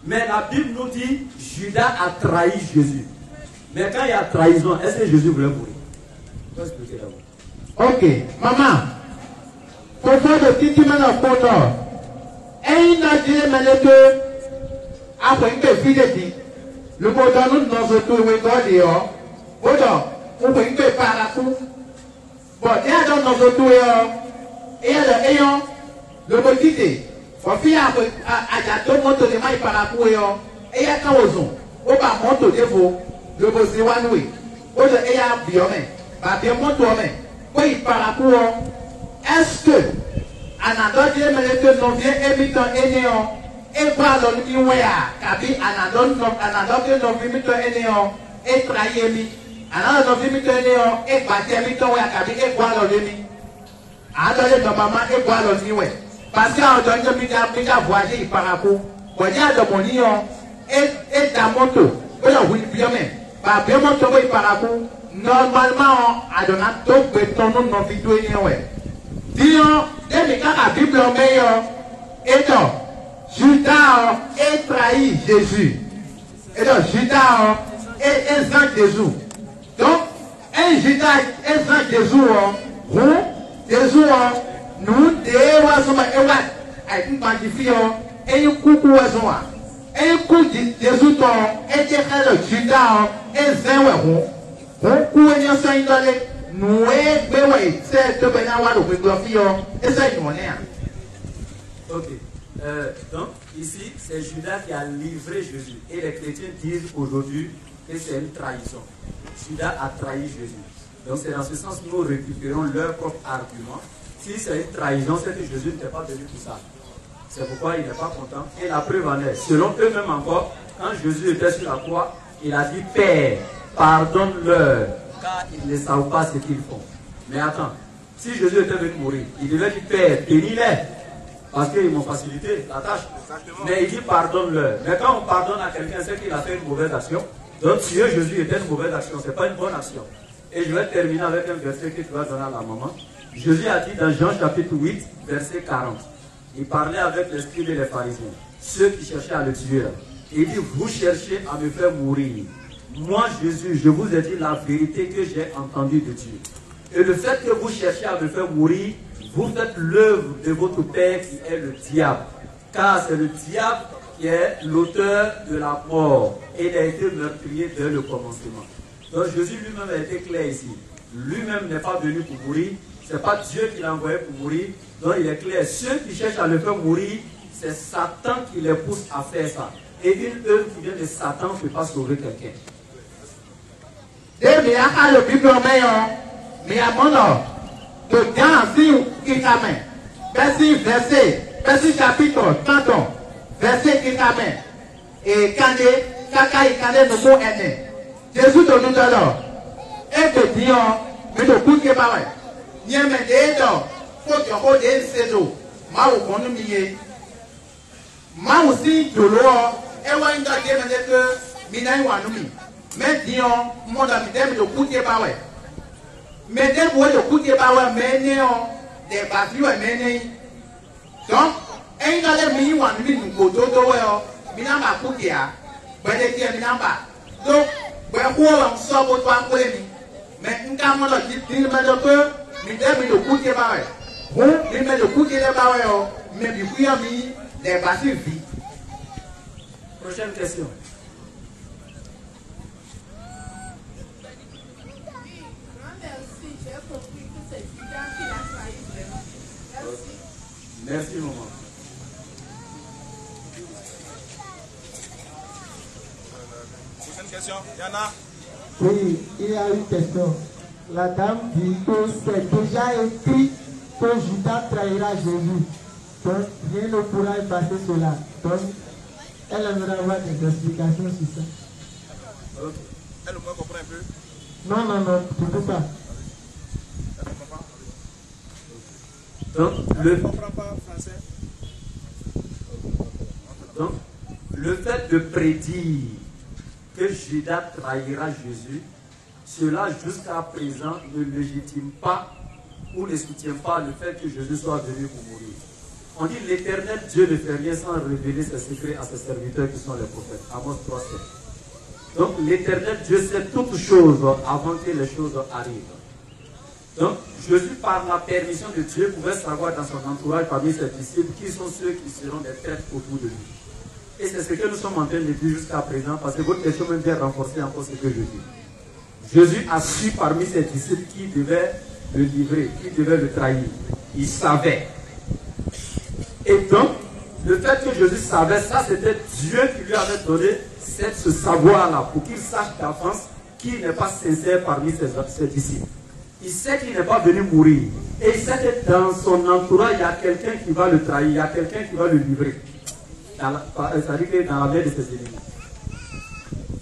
Mais la Bible nous dit, Judas a trahi Jésus. Mais quand il y a trahison, est-ce que Jésus voulait mourir? Je vais expliquer d'abord. Ok, maman. Pour faire de petits maintenant pour nous. Et il a dit, mais que, après une fille, le mot dans nous, nous sommes tous les deux, bon, on peut une parapou. Bon, il y a dans nos autos, et il y a le petit. Fɔfi adzatɔ mɔtò de ma yi paraku yɔ eya kan wo zɔn wo ba mɔtò de vo lobo si wa nue wo le eya biɔ mɛ ba biɔ mɔtò mɛ wo yi paraku yɔ est-ce que anadɔ di eme le ke nɔvie emitɔ ene yɔ egbɔ alɔ ni mi wɛ ya kabi anadɔ ke nɔvi mitɔ ene yɔ etra yi emi anadɔ nɔvi mitɔ ene yɔ egbadze mitɔ wɛ ya kabi egbɔ alɔ de mi anadɔ de nɔbama egbɔ alɔ ni wɛ. Parce que on donne déjà voyager il Parapou. Quand il y a de mon lion et ta moto, on a oui bien mais par bien moto il Parapou. Normalement on a donné tout béton non vidéo ni ouais. Disons dès que la Bible meilleur et donc Judas a trahi Jésus. Et donc Judas est un Jésus. Donc un Judas est un Jésus. Jésus nous devons ewa aiku magnifié et coucou azoa et coucou Jésus ton et le Judas et zenwe coucou et nyosa indole nous e bewe c'est que bena wa le glorifie et ça il monnaie. Ok. Donc ici c'est Judas qui a livré Jésus et les chrétiens disent aujourd'hui que c'est une trahison. Judas a trahi Jésus. Donc c'est dans ce sens que nous récupérons leur propre argument. Si c'est une trahison, c'est que Jésus n'était pas venu pour ça. C'est pourquoi il n'est pas content. Et la preuve en est, selon eux-mêmes encore, quand Jésus était sur la croix, il a dit, Père, pardonne-leur, car ils ne savent pas ce qu'ils font. Mais attends, si Jésus était venu mourir, il devait dire, Père, bénis-les, parce qu'ils m'ont facilité la tâche. Mais il dit, pardonne-leur. Mais quand on pardonne à quelqu'un, c'est qu'il a fait une mauvaise action. Donc tuer Jésus était une mauvaise action, ce n'est pas une bonne action. Et je vais terminer avec un verset que tu vas donner à la maman. Jésus a dit dans Jean chapitre 8, verset 40, il parlait avec les scribes et les pharisiens, ceux qui cherchaient à le tuer. Il dit, vous cherchez à me faire mourir. Moi, Jésus, je vous ai dit la vérité que j'ai entendue de Dieu. Et le fait que vous cherchez à me faire mourir, vous faites l'œuvre de votre père qui est le diable. Car c'est le diable qui est l'auteur de la mort. Et il a été meurtrier dès le commencement. Donc Jésus lui-même a été clair ici. Lui-même n'est pas venu pour mourir. Ce n'est pas Dieu qui l'a envoyé pour mourir. Donc il est clair. Ceux qui cherchent à le faire mourir, c'est Satan qui les pousse à faire ça. Et une œuvre qui vient de Satan ne peut pas sauver quelqu'un. Mais à la Bible meilleur, mais à mon nom, de garantir qui t'amène. Verset chapitre 30, verset qui t'amène. Et quand il nous faut aider. Jésus te nous donne. Et te dit, mais de coup que pareil. N'y a pas de faut que tu aies des saisons. Mao kono miye. Mao si dolo ewa inga game ndeke minai wanumi. Mais dion moda midem de kutie bawe. Medem wo de kutie bawe meneo de bafiu menei. Donc inga le mi wanumi nuko dodo wo mina ma kutia. Bede tie mina ba. Donc bwe ko on so bo twa ko mi. Mais nka mo lo ti me do ko midem de kutie bawe. Ho mi me de kutie bawe o me bi kuya mi de bafiu vi. Prochaine question. Merci, maman. Prochaine question, Yana. Oui, il y a une question. La dame dit que c'est déjà écrit que Judas trahira Jésus. Donc, rien ne pourra effacer cela. Donc, elle aimerait avoir des explications sur ça. Okay. Elle me comprend un peu. Non, non, non, tu ne peux pas. Elle ne comprend pas. Donc, Elle ne comprend pas français. Donc, le fait de prédire que Judas trahira Jésus, cela jusqu'à présent ne légitime pas ou ne soutient pas le fait que Jésus soit venu pour mourir. On dit l'Éternel Dieu ne fait rien sans révéler ses secrets à ses serviteurs qui sont les prophètes. Amos 3:7. Donc l'Éternel Dieu sait toutes choses avant que les choses arrivent. Donc Jésus, par la permission de Dieu, pouvait savoir dans son entourage parmi ses disciples qui sont ceux qui seront des traîtres autour de lui. Et c'est ce que nous sommes en train de dire jusqu'à présent, parce que votre question même vient renforcer encore ce que je dis. Jésus a su parmi ses disciples qui devaient le livrer, qui devaient le trahir. Il savait. Et donc, le fait que Jésus savait ça, c'était Dieu qui lui avait donné ce savoir-là, pour qu'il sache d'avance qui n'est pas sincère parmi ses disciples. Il sait qu'il n'est pas venu mourir. Et il sait que dans son entourage, il y a quelqu'un qui va le trahir, il y a quelqu'un qui va le livrer. C'est-à-dire que dans la main de ses ennemis.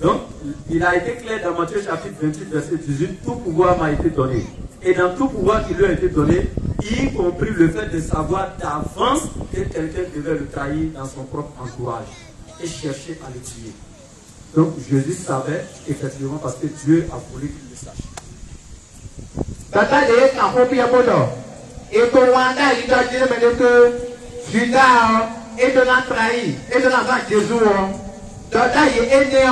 Donc, il a été clair dans Matthieu chapitre 28, verset 18, tout pouvoir m'a été donné. Et dans tout pouvoir qui lui a été donné, y compris le fait de savoir d'avance que quelqu'un devait le trahir dans son propre entourage et chercher à le tuer. Donc Jésus savait effectivement parce que Dieu a voulu qu'il le sache. Tata de Kahopi Abodo. Et pour Wanda, il doit dire que Judas est de la trahi, et de la vente Jésus. Tata est né,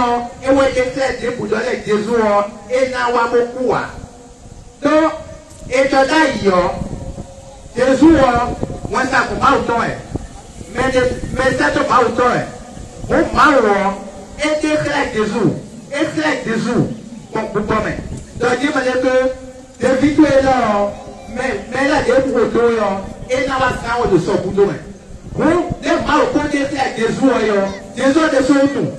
et où est fait pour donner Jésus, et n'a pas beaucoup. Donc, et Tata Jésus, moi ça ne pas autant. Mais ça ne pas autant. Au mal, et déclare Jésus, pour commettre. Donc, il m'a dit que de victoire là, mais là, il y a pour autant, et n'a pas ça de son bout. Vous, les mal pour déclare Jésus de son tout.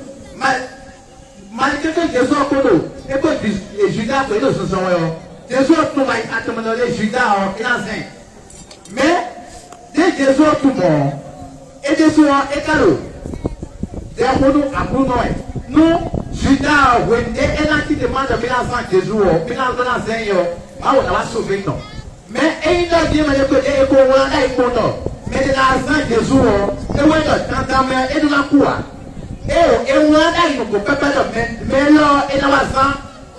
Malgré que Jésus a connu, et que Judas fait de ce son. Jésus a tout le Judas et l'enceinte. Mais, dès Jésus a tout le monde, et Jésus est cadeau. Nous, Judas, et là qui demande de financer Jésus, on va sauver non. Mais, il doit dire mais de l'argent Jésus, et on a et de la cour. Et on a une coupette, mais là, et dans l'argent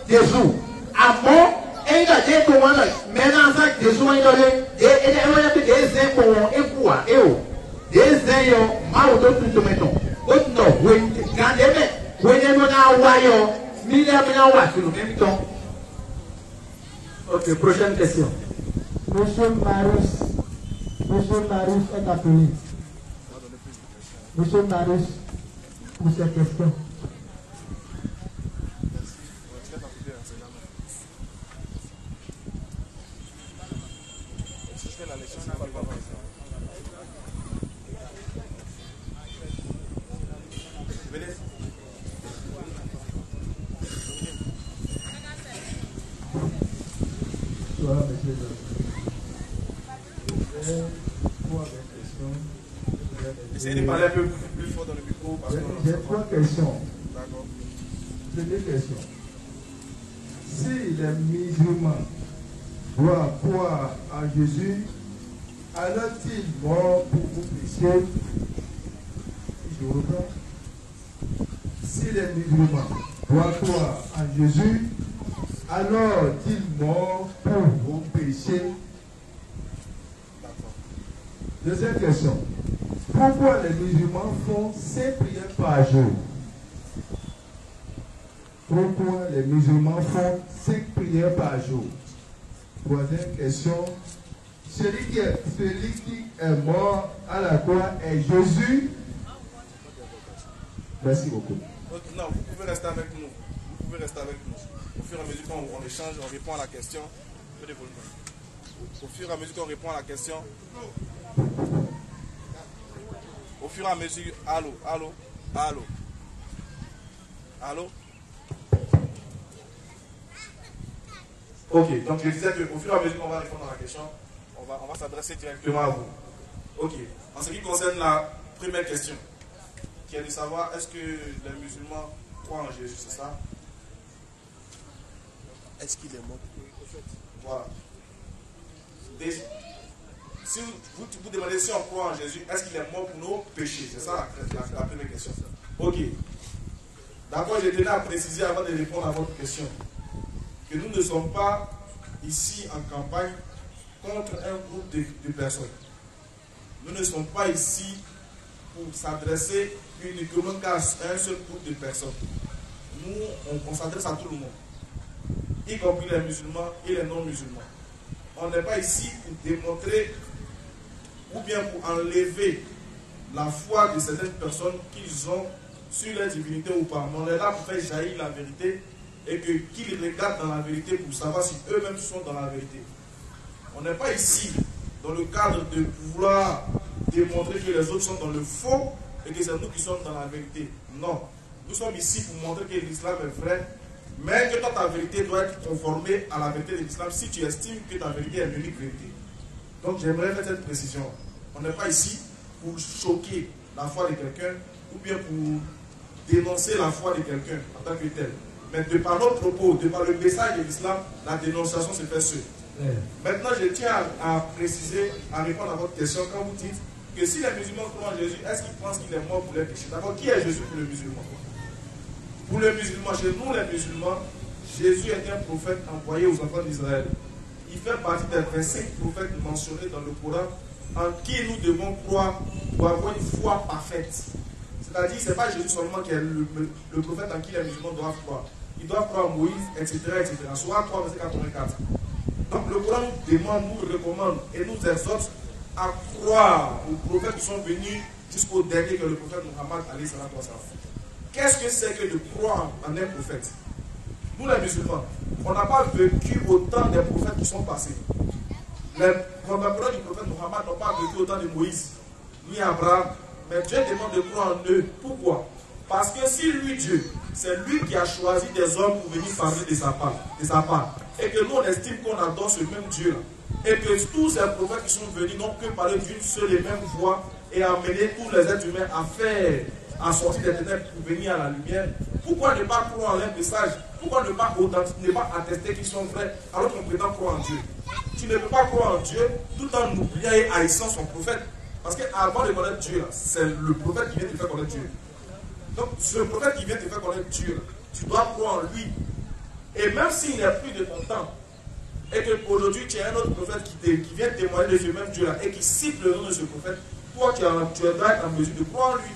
Jésus. À bon, et il a dit comment mais l'argent Jésus, il a dit, et on a des impôts, et quoi, et où. Des impôts, mal de tout maintenant. Ok, prochaine question. Monsieur Marius est appelé. Monsieur Marius, pour cette question. Voilà, monsieur. Essayez de parler un peu plus fort dans le micro. J'ai trois questions. D'accord. Première question. Si les musulmans doivent croire à Jésus alors il mort pour vos péchés. Je reprends. Si les musulmans doivent croire en Jésus, alors il mort pour vos péchés. Deuxième question. Pourquoi les musulmans font 5 prières par jour? Pourquoi les musulmans font 5 prières par jour? Troisième question. Celui qui est mort à la croix est Jésus. Merci beaucoup. Non, vous pouvez rester avec nous. Vous pouvez rester avec nous. Au fur et à mesure qu'on échange, on répond à la question. Au fur et à mesure qu'on répond à la question. Au fur et à mesure. Allô, allô, allô. Allô. Ok, donc je disais qu'au fur et à mesure qu'on va répondre à la question, on va s'adresser directement à vous. Ok, en ce qui concerne la première question, qui est de savoir est-ce que les musulmans croient en Jésus, c'est ça? Est-ce qu'il est mort? Voilà. Si vous demandez si on croit en Jésus, est-ce qu'il est mort pour nos péchés? C'est ça la première question. Ok. D'accord, je tenais à préciser avant de répondre à votre question que nous ne sommes pas ici en campagne contre un groupe de personnes. Nous ne sommes pas ici pour s'adresser uniquement qu'à un seul groupe de personnes. Nous, on s'adresse à tout le monde, y compris les musulmans et les non-musulmans. On n'est pas ici pour démontrer ou bien pour enlever la foi de certaines personnes qu'ils ont sur leur divinité ou pas. Mais on est là pour faire jaillir la vérité et qu'ils regardent dans la vérité pour savoir si eux-mêmes sont dans la vérité. On n'est pas ici dans le cadre de vouloir démontrer que les autres sont dans le faux et que c'est nous qui sommes dans la vérité. Non. Nous sommes ici pour montrer que l'islam est vrai, mais que toi, ta vérité doit être conformée à la vérité de l'islam si tu estimes que ta vérité est l'unique vérité. Donc j'aimerais faire cette précision. On n'est pas ici pour choquer la foi de quelqu'un ou bien pour dénoncer la foi de quelqu'un en tant que tel. Mais de par nos propos, de par le message de l'islam, la dénonciation se fait seule. Maintenant, je tiens à préciser, à répondre à votre question quand vous dites que si les musulmans croient en Jésus, est-ce qu'ils pensent qu'il est mort pour les péchés? D'abord, qui est Jésus pour le musulman? Pour les musulmans, chez nous les musulmans, Jésus est un prophète envoyé aux enfants d'Israël. Il fait partie des 25 prophètes mentionnés dans le Coran en qui nous devons croire pour avoir une foi parfaite. C'est-à-dire, ce n'est pas Jésus seulement qui est le prophète en qui les musulmans doivent croire. Ils doivent croire en Moïse, etc. Soit 3, verset 84. Donc le Coran nous demande, nous recommande et nous exhorte à croire aux prophètes qui sont venus jusqu'au dernier que le prophète Muhammad alayhi salatu wa sallam. Qu'est-ce que c'est que de croire en un prophète? Nous les musulmans, on n'a pas vécu autant des prophètes qui sont passés. Les contemporains du prophète Muhammad n'ont pas vécu autant de Moïse, ni Abraham. Mais Dieu demande de croire en eux. Pourquoi? Parce que si lui, Dieu, c'est lui qui a choisi des hommes pour venir parler de sa part, et que nous on estime qu'on adore ce même Dieu-là, et que tous ces prophètes qui sont venus n'ont que parler d'une seule et même voix et amener tous les êtres humains à sortir des ténèbres pour venir à la lumière, pourquoi ne pas croire en leur message? Pourquoi ne pas attester qu'ils sont vrais alors qu'on prétend croire en Dieu? Tu ne peux pas croire en Dieu tout en oubliant et haïssant son prophète. Parce qu'avant de connaître Dieu, c'est le prophète qui vient te faire connaître Dieu. Donc, ce prophète qui vient te faire connaître Dieu, tu dois croire en lui. Et même s'il n'est plus de ton temps, et qu'aujourd'hui tu as un autre prophète qui vient témoigner de ce même Dieu-là, et qui cite le nom de ce prophète, toi tu dois être en mesure de croire en lui.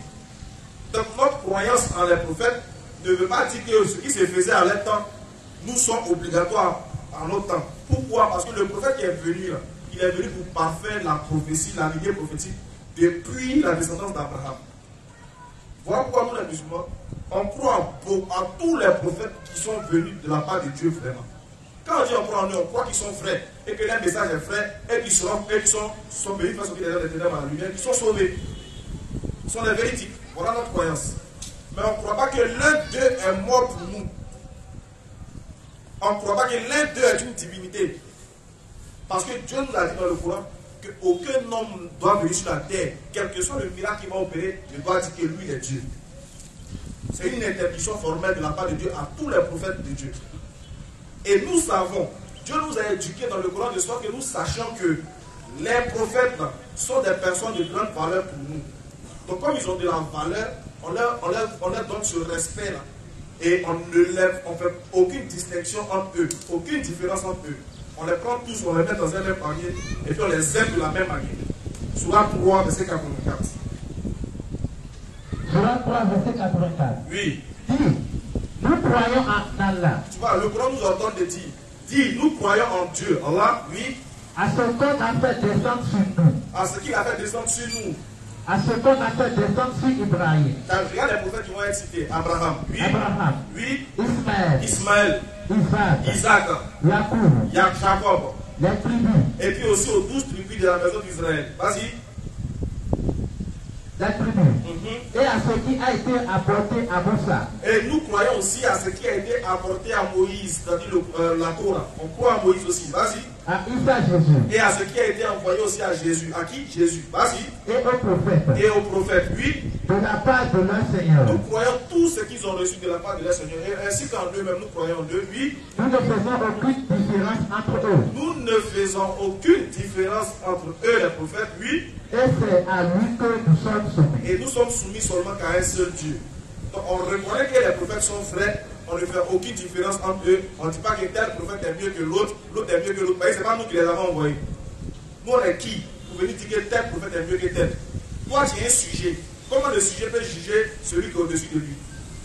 Donc, notre croyance en les prophètes ne veut pas dire que ce qui se faisait à leur temps, nous sommes obligatoires en notre temps. Pourquoi? Parce que le prophète qui est venu là, il est venu pour parfaire la prophétie, la lignée prophétique depuis la descendance d'Abraham. Voilà pourquoi nous les musulmans, on croit à tous les prophètes qui sont venus de la part de Dieu vraiment. Quand on dit on croit en eux, on croit qu'ils sont vrais et que leur message est vrai et qu'ils sont venus faire sortir les ténèbres à la lumière, qu'ils sont sauvés. Ce sont les véridiques. Voilà notre croyance. Mais on ne croit pas que l'un d'eux est mort pour nous. On ne croit pas que l'un d'eux est une divinité. Parce que Dieu nous a dit dans le Coran qu'aucun homme ne doit venir sur la terre, quel que soit le miracle qu'il va opérer, ne doit dire que lui est Dieu. C'est une interdiction formelle de la part de Dieu à tous les prophètes de Dieu. Et nous savons, Dieu nous a éduqués dans le Coran de sorte que nous sachions que Les prophètes là, sont des personnes de grande valeur pour nous. Donc comme ils ont de la valeur, on leur donne ce respect là. Et on ne fait aucune distinction entre eux, aucune différence entre eux. On les prend tous, on les met dans un même panier et puis on les aime de la même manière. Surah 3, verset 84. Surah 3, verset 84. Oui. Dis, nous croyons en Allah. Tu vois, le Coran nous ordonne de dire, dis, nous croyons en Dieu. Allah, oui. À ce qu'on a fait descendre sur nous. À ce qu'il a fait descendre sur nous. À ce qu'on a fait descendre sur Ibrahim. Regarde les prophètes qui vont être cités. Abraham, oui. Abraham. Oui. Ismaël. Isaac. Jacob. Les tribus. Et puis aussi aux 12 tribus de la maison d'Israël. Vas-y. La tribu. Et à ce qui a été apporté à Moussa. Et nous croyons aussi à ce qui a été apporté à Moïse, c'est-à-dire la Torah. On croit à Moïse aussi. Vas-y. À Isa, Jésus. Et à ce qui a été envoyé aussi à Jésus. À qui? Jésus. Vas-y. Et aux prophètes. Et aux prophètes, oui. De la part de leur Seigneur. Nous croyons tout ce qu'ils ont reçu de la part de leur Seigneur. Et ainsi qu'en eux-mêmes, nous croyons en eux, oui. Nous ne faisons aucune différence entre eux. Nous ne faisons aucune différence entre eux, les prophètes, oui. Et c'est à lui que nous sommes soumis. Et nous sommes soumis seulement qu'à un seul Dieu. Donc on reconnaît que les prophètes sont frères, on ne fait aucune différence entre eux. On ne dit pas que tel prophète est mieux que l'autre, l'autre est mieux que l'autre. Ce n'est pas nous qui les avons envoyés. Nous on est qui pour venir dire que tel prophète est mieux que tel? Toi tu es un sujet. Comment le sujet peut juger celui qui est au-dessus de lui?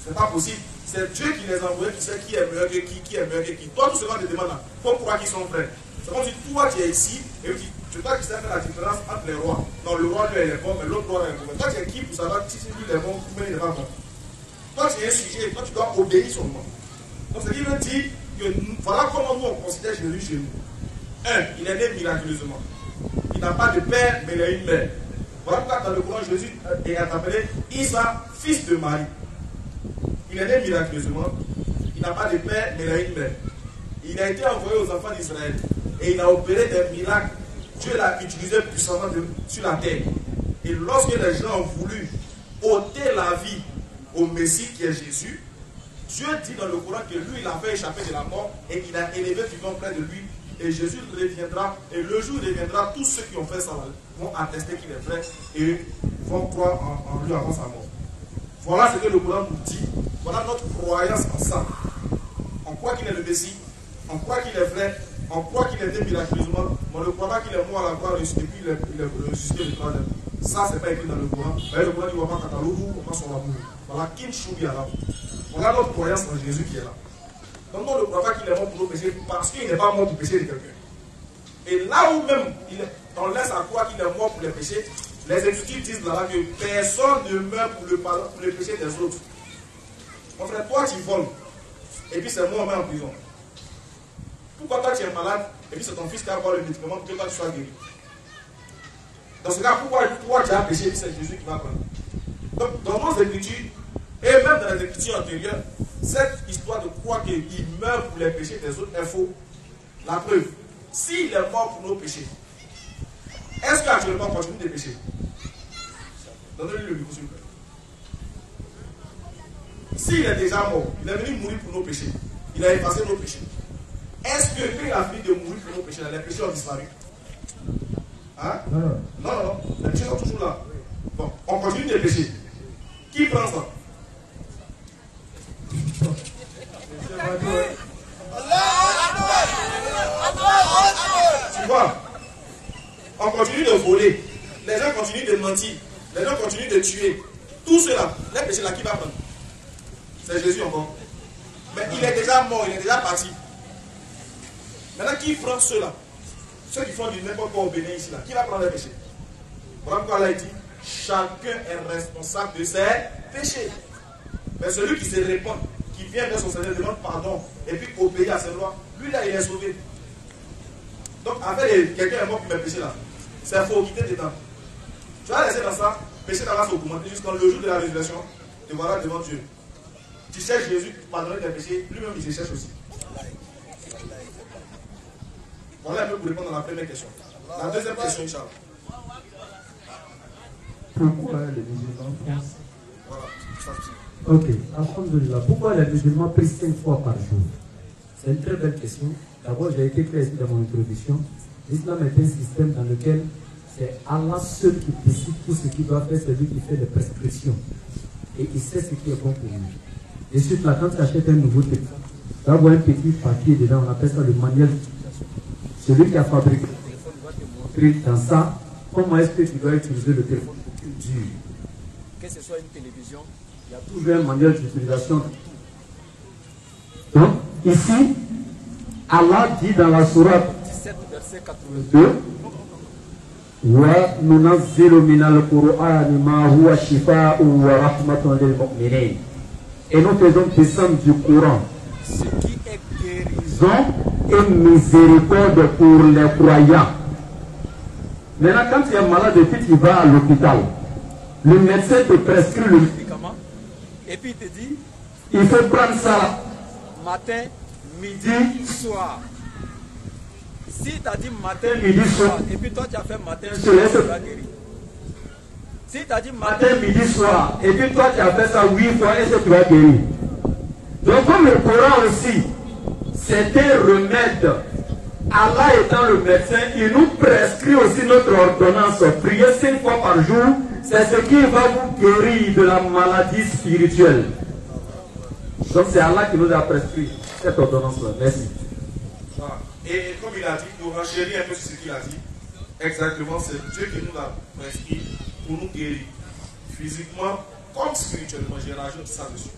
Ce n'est pas possible. C'est Dieu qui les a envoyés, qui sait qui est meilleur que qui est meilleur que qui. Toi tout ce qu'on te demande, il faut croire qu'ils sont frères. C'est comme si toi tu es ici et tu dois qui sait faire la différence entre les rois. Non, le roi lui il est bon, mais l'autre roi est mauvais. Toi tu es qui pour savoir si lui il est bon ou il n'est pas bon? Toi tu es un sujet, toi tu dois obéir seulement. Donc ce qui veut dire que voilà comment nous on considère Jésus chez nous. Un, il est né miraculeusement. Il n'a pas de père, mais il a une mère. Voilà pourquoi dans le Coran Jésus est appelé Isa, fils de Marie. Il est né miraculeusement. Il n'a pas de père, mais il a une mère. Il a été envoyé aux enfants d'Israël. Et il a opéré des miracles. Dieu l'a utilisé puissamment sur la terre. Et lorsque les gens ont voulu ôter la vie au Messie qui est Jésus, Dieu dit dans le Coran que lui, il a fait échapper de la mort et il a élevé vivant près de lui. Et Jésus reviendra. Et le jour où il reviendra, tous ceux qui ont fait ça vont attester qu'il est vrai et vont croire en lui avant sa mort. Voilà ce que le Coran nous dit. Voilà notre croyance en ça. On croit qu'il est le Messie. On croit qu'il est vrai. On croit qu'il est né miraculeusement. Mais on ne croit pas qu'il est mort à la croix et puis il est ressuscité le troisième. Ça, ce n'est pas écrit dans le Coran. Le Coran dit, on va Katalourou, on va son amour. Voilà, Kim Choubi là. Voilà notre croyance en Jésus qui est là. Donc on ne croit pas qu'il est mort pour nos péchés parce qu'il n'est pas mort pour pécher de quelqu'un. Et là où même on laisse à croire qu'il est mort pour les péchés, les Écritures disent là que personne ne meurt pour le péché des autres. Mon frère, toi tu voles, et puis c'est moi on met en prison. Pourquoi toi tu es malade, et puis c'est ton fils qui a boire le médicament pour que toi tu sois guéri? Dans ce cas, pourquoi toi tu as péché, et puis c'est Jésus qui va prendre? Donc dans nos Écritures, et même dans les Écritures antérieures, cette histoire de croire qu'il meurt pour les péchés des autres est faux. La preuve, s'il est mort pour nos péchés, est-ce qu'actuellement on continue de pécher? Donnez-lui le micro s'il vous plaît. S'il est déjà mort, il est venu mourir pour nos péchés, il a effacé nos péchés. Est-ce que quand il a fini de mourir pour nos péchés, les péchés ont disparu? Hein? Non, les péchés sont toujours là. Bon, on continue de pécher. Qui prend ça? Tu vois, on continue de voler, les gens continuent de mentir, les gens continuent de tuer. Tout cela, les péchés là, qui va prendre? C'est Jésus encore. Mais il est déjà mort, il est déjà parti. Maintenant, qui prend ceux-là? Ceux qui font du n'importe quoi au Bénin ici là, qui va prendre les péchés? Voilà pourquoi là il dit, chacun est responsable de ses péchés. Mais celui qui se répand, qui vient vers son Seigneur, demande pardon et puis obéit à ses lois, lui là il est sauvé. Donc avec quelqu'un est mort pour mes péchés là, c'est faux, quitter des temps. Tu vas laisser dans ça, péché là va s'augmenter jusqu'au jour de la résurrection, te voilà devant Dieu. Tu cherches Jésus pour pardonner tes péchés, lui-même il se cherche aussi. Voilà un peu pour répondre à la première question. La deuxième question, Inch'Allah. Pourquoi les musulmans font? Voilà. Ok, alhamdoulilah. Pourquoi les musulmans prient 5 fois par jour? C'est une très belle question. D'abord, j'ai été clair dans mon introduction. L'islam est un système dans lequel c'est Allah seul qui décide tout ce qu'il doit faire, c'est lui qui fait les prescriptions. Et il sait ce qui est bon pour lui. Et surtout là, quand tu achètes un nouveau téléphone, tu vas voir un petit papier dedans, on appelle ça le manuel d'utilisation. Celui qui a fabriqué le téléphone va te montrer dans ça comment est-ce que tu dois utiliser le téléphone pour qu'il dure. Que ce soit une télévision, il y a toujours un manuel d'utilisation. Donc, ici, Allah dit dans la sourate 17, verset 82, وَنُنَزِّلُ مِنَ الْقُرْآنِ مَا هُوَ شِفَاءٌ وَرَحْمَةٌ لِلْمُؤْمِنِينَ. Et nous faisons descendre du Coran ce qui est guérison et miséricorde pour les croyants. Maintenant, quand tu es malade et puis tu vas à l'hôpital, le médecin te prescrit le médicament et puis il te dit il faut prendre ça matin, midi, soir. Si tu as dit matin, midi, soir, et puis toi tu as fait matin, soir, tu vas guérir. Si tu as dit matin, midi, soir, et puis toi tu as fait ça 8 fois, est-ce que tu vas guérir? Donc comme le Coran aussi, c'est un remède. Allah étant le médecin, il nous prescrit aussi notre ordonnance. Prier 5 fois par jour, c'est ce qui va vous guérir de la maladie spirituelle. Donc c'est Allah qui nous a prescrit cette ordonnance-là. Merci. Et comme il a dit, pour enchérir un peu sur ce qu'il a dit, exactement, c'est Dieu qui nous a prescrit pour nous guérir physiquement comme spirituellement. J'ai rajouté ça dessus.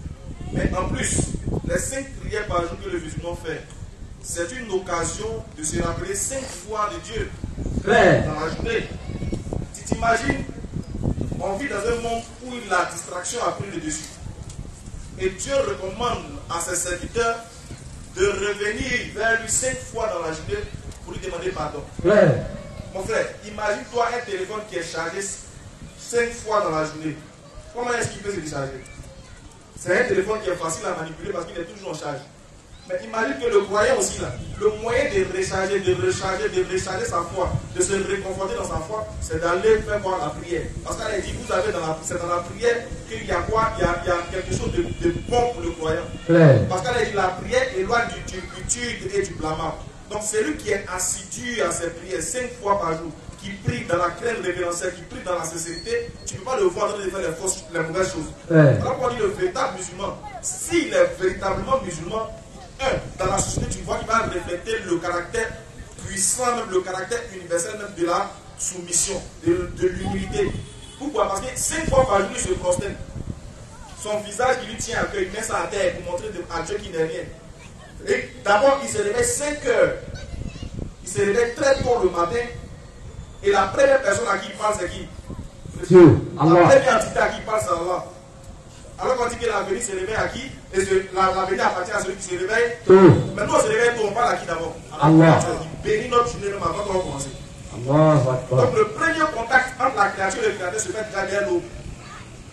Mais en plus, les 5 prières par jour que le musulman fait, c'est une occasion de se rappeler 5 fois de Dieu dans la journée. Tu t'imagines, on vit dans un monde où la distraction a pris le dessus. Et Dieu recommande à ses serviteurs de revenir vers lui 5 fois dans la journée pour lui demander pardon. Mon frère, imagine-toi un téléphone qui est chargé 5 fois dans la journée. Comment est-ce qu'il peut se décharger? C'est un téléphone qui est facile à manipuler parce qu'il est toujours en charge. Mais imagine que le croyant aussi, là, le moyen de recharger sa foi, de se réconforter dans sa foi, c'est d'aller faire voir la prière. Parce qu'elle a dit, vous avez c'est dans la prière qu'il y a quoi? Il y a quelque chose de bon pour le croyant. Parce qu'elle a dit, la prière éloigne du turpitude et du blâmable. Donc celui qui est assidu à ses prières 5 fois par jour, qui prie dans la crainte révérentielle, qui prie dans la sincérité, tu ne peux pas le voir en train de faire les mauvaises choses. Alors qu'on dit le véritable musulman, s'il est véritablement musulman, dans la société, tu vois qu'il va refléter le caractère puissant, même le caractère universel même de la soumission, de l'humilité. Pourquoi? Parce que 5 fois par jour, il se prosterne. Son visage qui lui tient à cœur, il met ça à terre pour montrer à Dieu qu'il n'est rien. Et d'abord, il se réveille 5 heures. Il se réveille très tôt le matin. Et la première personne à qui il parle, c'est qui? Dieu. La première entité à qui il parle, c'est Allah. Alors qu'on dit que l'avenir se réveille à qui? Et l'avenir appartient à celui qui se réveille. Maintenant on se réveille tôt, on parle à qui d'abord? Allah. Bénis notre journée même avant qu'on commence. Donc le premier contact entre la créature et le créateur se fait déjà derrière l'eau.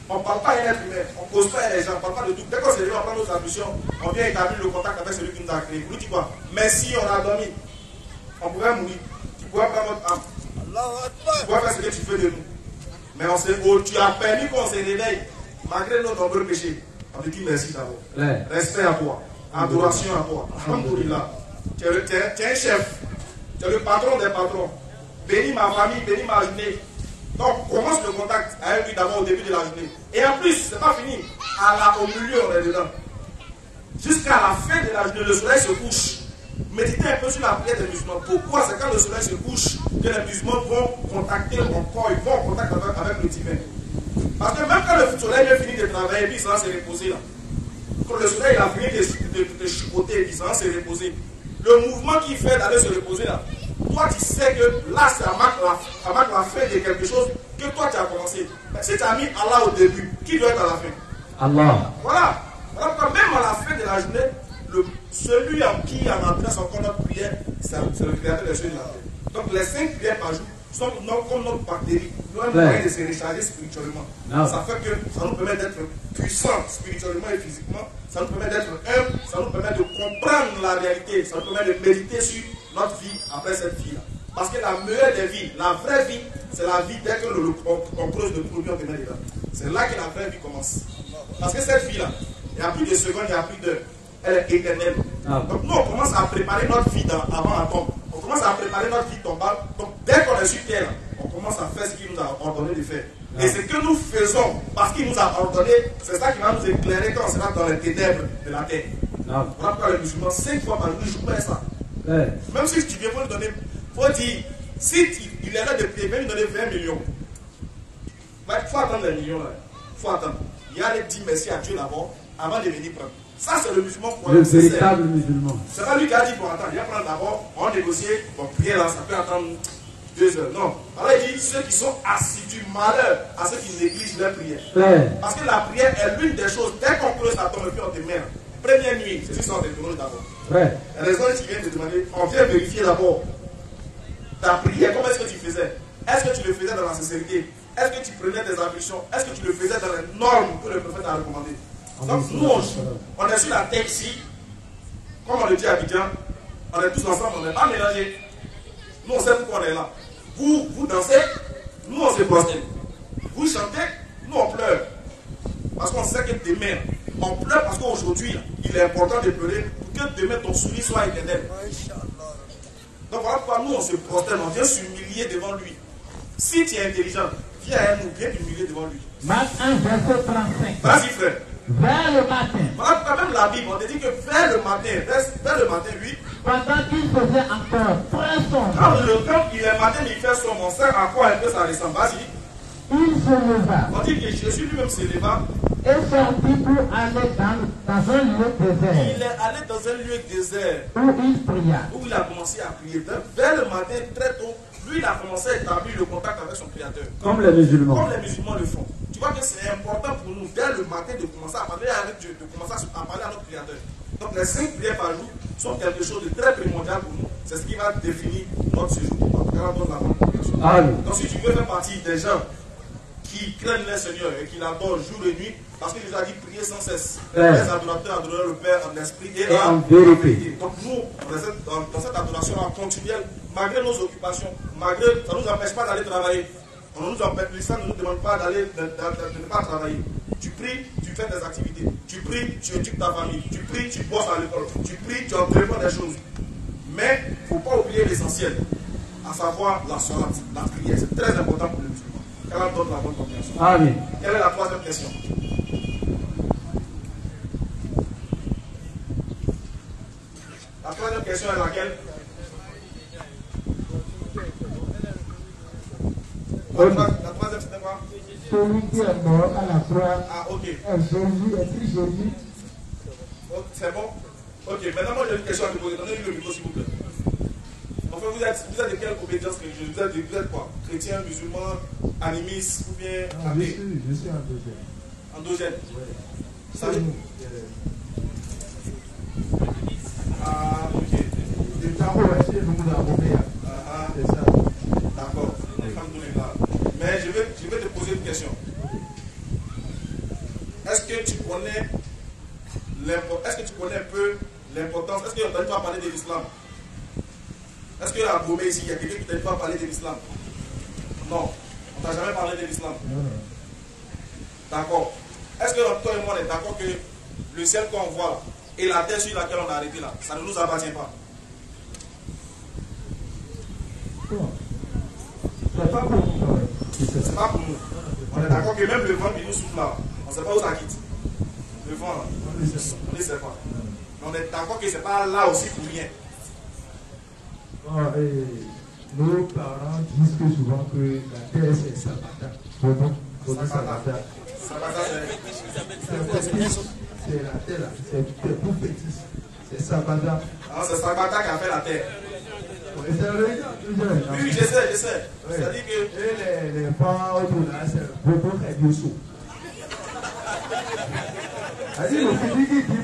On ne parle pas à un être humain, on ne cause pas à les gens, on ne parle pas de tout. Dès qu'on se réveille, on prend notre ablution, on vient établir le contact avec celui qui nous a créé. Vous dites quoi? Mais si on a dormi, on pourrait mourir. Tu pourrais prendre notre âme. Tu pourrais faire ce que tu fais de nous. Mais tu as permis qu'on se réveille. Malgré nos nombreux péchés, on te dit merci d'abord. Respect à toi. Adoration à toi. Alhamdoulilah. Tu es un chef. Tu es le patron des patrons. Bénis ma famille, bénis ma journée. Donc, commence le contact avec lui d'abord au début de la journée. Et en plus, ce n'est pas fini. Au milieu, on est dedans. Jusqu'à la fin de la journée, le soleil se couche. Méditez un peu sur la prière des musulmans. Pourquoi? C'est quand le soleil se couche que les musulmans vont contacter encore, ils vont en contact avec le divin. Parce que même quand le soleil a fini de travailler, puis il s'en se reposer là. Quand le soleil a fini de chipoter, il s'en se reposer. Le mouvement qu'il fait d'aller se reposer là, toi tu sais que là ça marque la fin de quelque chose que toi tu as commencé. Mais si tu as mis Allah au début, qui doit être à la fin? Allah. Voilà. Alors quand même à la fin de la journée, celui en qui en adresse encore notre prière, c'est le créateur des cieux et de la terre. Donc les 5 prières par jour sont comme notre bactérie. Nous avons un moyen de se recharger spirituellement. Ça fait que ça nous permet d'être puissants spirituellement et physiquement. Ça nous permet d'être humbles. Ça nous permet de comprendre la réalité. Ça nous permet de méditer sur notre vie après cette vie-là. Parce que la meilleure des vies, la vraie vie, c'est la vie dès qu'on creuse le produit, on te met dedans. C'est là que la vraie vie commence. Parce que cette vie-là, il n'y a plus de secondes, il n'y a plus d'heures. Elle est éternelle. Donc nous, on commence à préparer notre vie avant la tombe. On commence commence à préparer notre vie tombale. Donc, dès qu'on est sur terre, on commence à faire ce qu'il nous a ordonné de faire. Et ce que nous faisons, parce qu'il nous a ordonné, c'est ça qui va nous éclairer quand on sera dans les ténèbres de la terre. Voilà pourquoi les musulmans, 5 fois par jour, ils jouent pas ça. Même si tu viens pour lui donner, faut dire, si il est là de payer, même lui donner 20 millions. Il faut attendre les millions là. Il faut attendre. Il y a les 10 merci à Dieu d'abord, avant de venir prendre. Ça, c'est le musulman pour le véritable musulman. C'est pas lui qui a dit, bon, attends, il va prendre d'abord, on va négocier, bon, prier là, ça peut attendre 2 heures. Non. Alors il dit, ceux qui sont assidus, malheur à ceux qui négligent leur prière. Parce que la prière est l'une des choses, dès qu'on creuse la tombe et puis on te met. Première nuit, c'est sur des tournois d'abord. La raison qui vient de demander, on vient vérifier d'abord ta prière, comment est-ce que tu faisais? Est-ce que tu le faisais dans la sincérité? Est-ce que tu prenais des ablutions? Est-ce que tu le faisais dans les normes que le prophète a recommandées? Donc nous, on est sur la terre ici, comme on le dit à Abidjan, on est tous ensemble, on n'est pas mélangés. Nous, on sait pourquoi on est là. Vous dansez, nous, on se prosterne. Vous chantez, nous, on pleure. Parce qu'on sait que demain, on pleure parce qu'aujourd'hui, il est important de pleurer pour que demain, ton sourire soit éternel. Donc voilà pourquoi nous, on se prosterne, on vient s'humilier devant lui. Si tu es intelligent, viens à nous, viens t'humilier devant lui. Marc 1, verset 35. Vas-y, frère. Vers le matin. Voilà pourquoi même la Bible, on te dit que vers le matin, oui. Pendant qu'il faisait encore très sombre. Quand il est matin, il fait sombre. On sait à quoi un peu ça ressemble. Vas-y. Il se leva. On dit que Jésus lui-même se leva. Et sortit pour aller dans un lieu désert. Il est allé dans un lieu désert. Où il pria. Où il a commencé à prier. Vers le matin, très tôt, lui, il a commencé à établir le contact avec son Créateur. Comme les musulmans. Comme les musulmans le font. Tu vois que c'est important pour nous, dès le matin, de commencer à parler avec Dieu, de commencer à parler à notre Créateur. Donc les 5 prières par jour sont quelque chose de très primordial pour nous. C'est ce qui va définir notre séjour. Donc si tu veux faire partie des gens qui craignent le Seigneur et qui l'adorent jour et nuit, parce qu'il nous a dit prier sans cesse. Les adorateurs adorent le Père en esprit et en vérité. Donc nous, dans cette adoration continuelle, malgré nos occupations, malgré, ça ne nous empêche pas d'aller travailler. On nous empêche, l'Islam ne nous demande pas de ne pas travailler. Tu pries, tu fais des activités. Tu pries, tu éduques ta famille. Tu pries, tu bosses à l'école. Tu pries, tu entreprends des choses. Mais il ne faut pas oublier l'essentiel, à savoir la salat, la prière. C'est très important pour les musulmans. Qu'Allah donne la bonne compréhension. Amen. Quelle est la troisième question? La troisième question est laquelle? La troisième, c'était quoi? Celui qui est mort à la croix. Ah, ok. Jésus, est-il Jésus? Oh, c'est bon? Ok, maintenant moi j'ai une question à te poser. Donnez-lui le micro s'il vous plaît. Enfin, vous êtes de quelle obédience religieuse? Vous êtes quoi? Chrétien, musulman, animiste ou bien athée? Je suis endogène. Endogène? Oui. Ça veut? Ah, ok. Le tambour est chez nous dans Robéa. C'est ça. D'accord. Mais je vais te poser une question. Est-ce que tu connais un peu l'importance? Est-ce qu'on t'a pas parlé de l'islam? Est-ce qu'à Gomé ici, il y a quelqu'un qui t'a pas parlé de l'islam? Non. On t'a jamais parlé de l'islam? D'accord. Est-ce que toi et moi on est d'accord que le ciel qu'on voit là, et la terre sur laquelle on a arrêté là, ça ne nous appartient pas? C'est pas pour nous. C'est pas pour nous. On est d'accord que même le vent qui nous souffle là, on ne sait pas où ça quitte. Le vent là, on ne sait pas. Mais on est d'accord que ce n'est pas là aussi pour rien. Nos parents disent que souvent que la terre c'est Sabata. Sabata. C'est la terre là, c'est pour petit. C'est Sabata. Ah, c'est Sabata qui a fait la terre. Oui, je sais. C'est-à-dire que. Et les vents autour là, c'est beaucoup très dessous. C'est-à-dire le physique qui dit.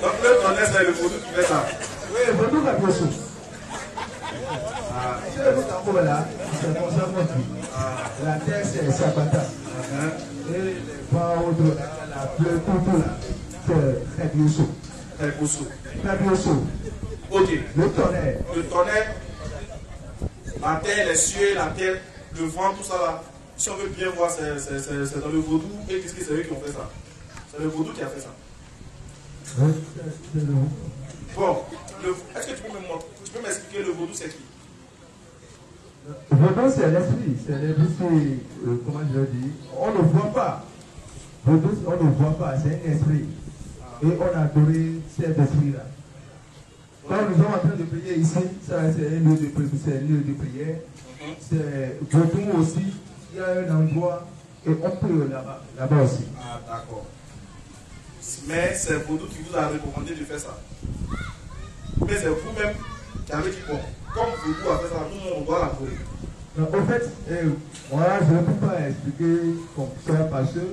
Donc le tonnerre, c'est le vaudou qui fait ça. Oui, le vaudou qui fait ça. C'est le tambour là, c'est comme ça qu'on dit. La terre c'est Sabata. Et les vents autour là, la pluie tout là, c'est très dessous. Très dessous. Très dessous. Ok. Le tonnerre. Le tonnerre, la terre, les cieux, la terre, le vent, tout ça là, si on veut bien voir, c'est dans le vaudou, et ils disent que c'est eux qui ont fait ça. C'est le vaudou qui a fait ça. Bon, est-ce que tu peux m'expliquer le vaudou, c'est qui? Le vaudou, c'est l'esprit. C'est l'esprit, comment je le dis? On ne voit pas. Vaudou, on ne voit pas, c'est un esprit. Et on a adoré cet esprit-là. Quand nous sommes en train de prier ici, ça c'est un lieu de prière. C'est Vaudou aussi, il y a un endroit et on peut là-bas aussi. Ah, d'accord. Mais c'est Vaudou qui vous a recommandé de faire ça. Mais c'est vous-même qui avez dit, bon, comme Vaudou a fait ça, nous, on doit l'avouer. En fait, voilà, je ne peux pas expliquer comme ça parce que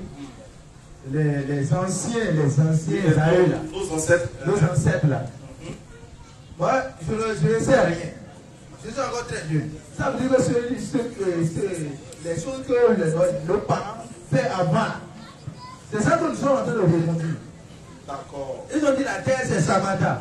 les anciens nos ancêtres là. Moi, je ne sais rien. Je suis encore très jeune. Ça veut dire que les choses que nos parents fait avant, c'est ça que nous sommes en train de répondre. D'accord. Ils ont dit la terre c'est Samantha.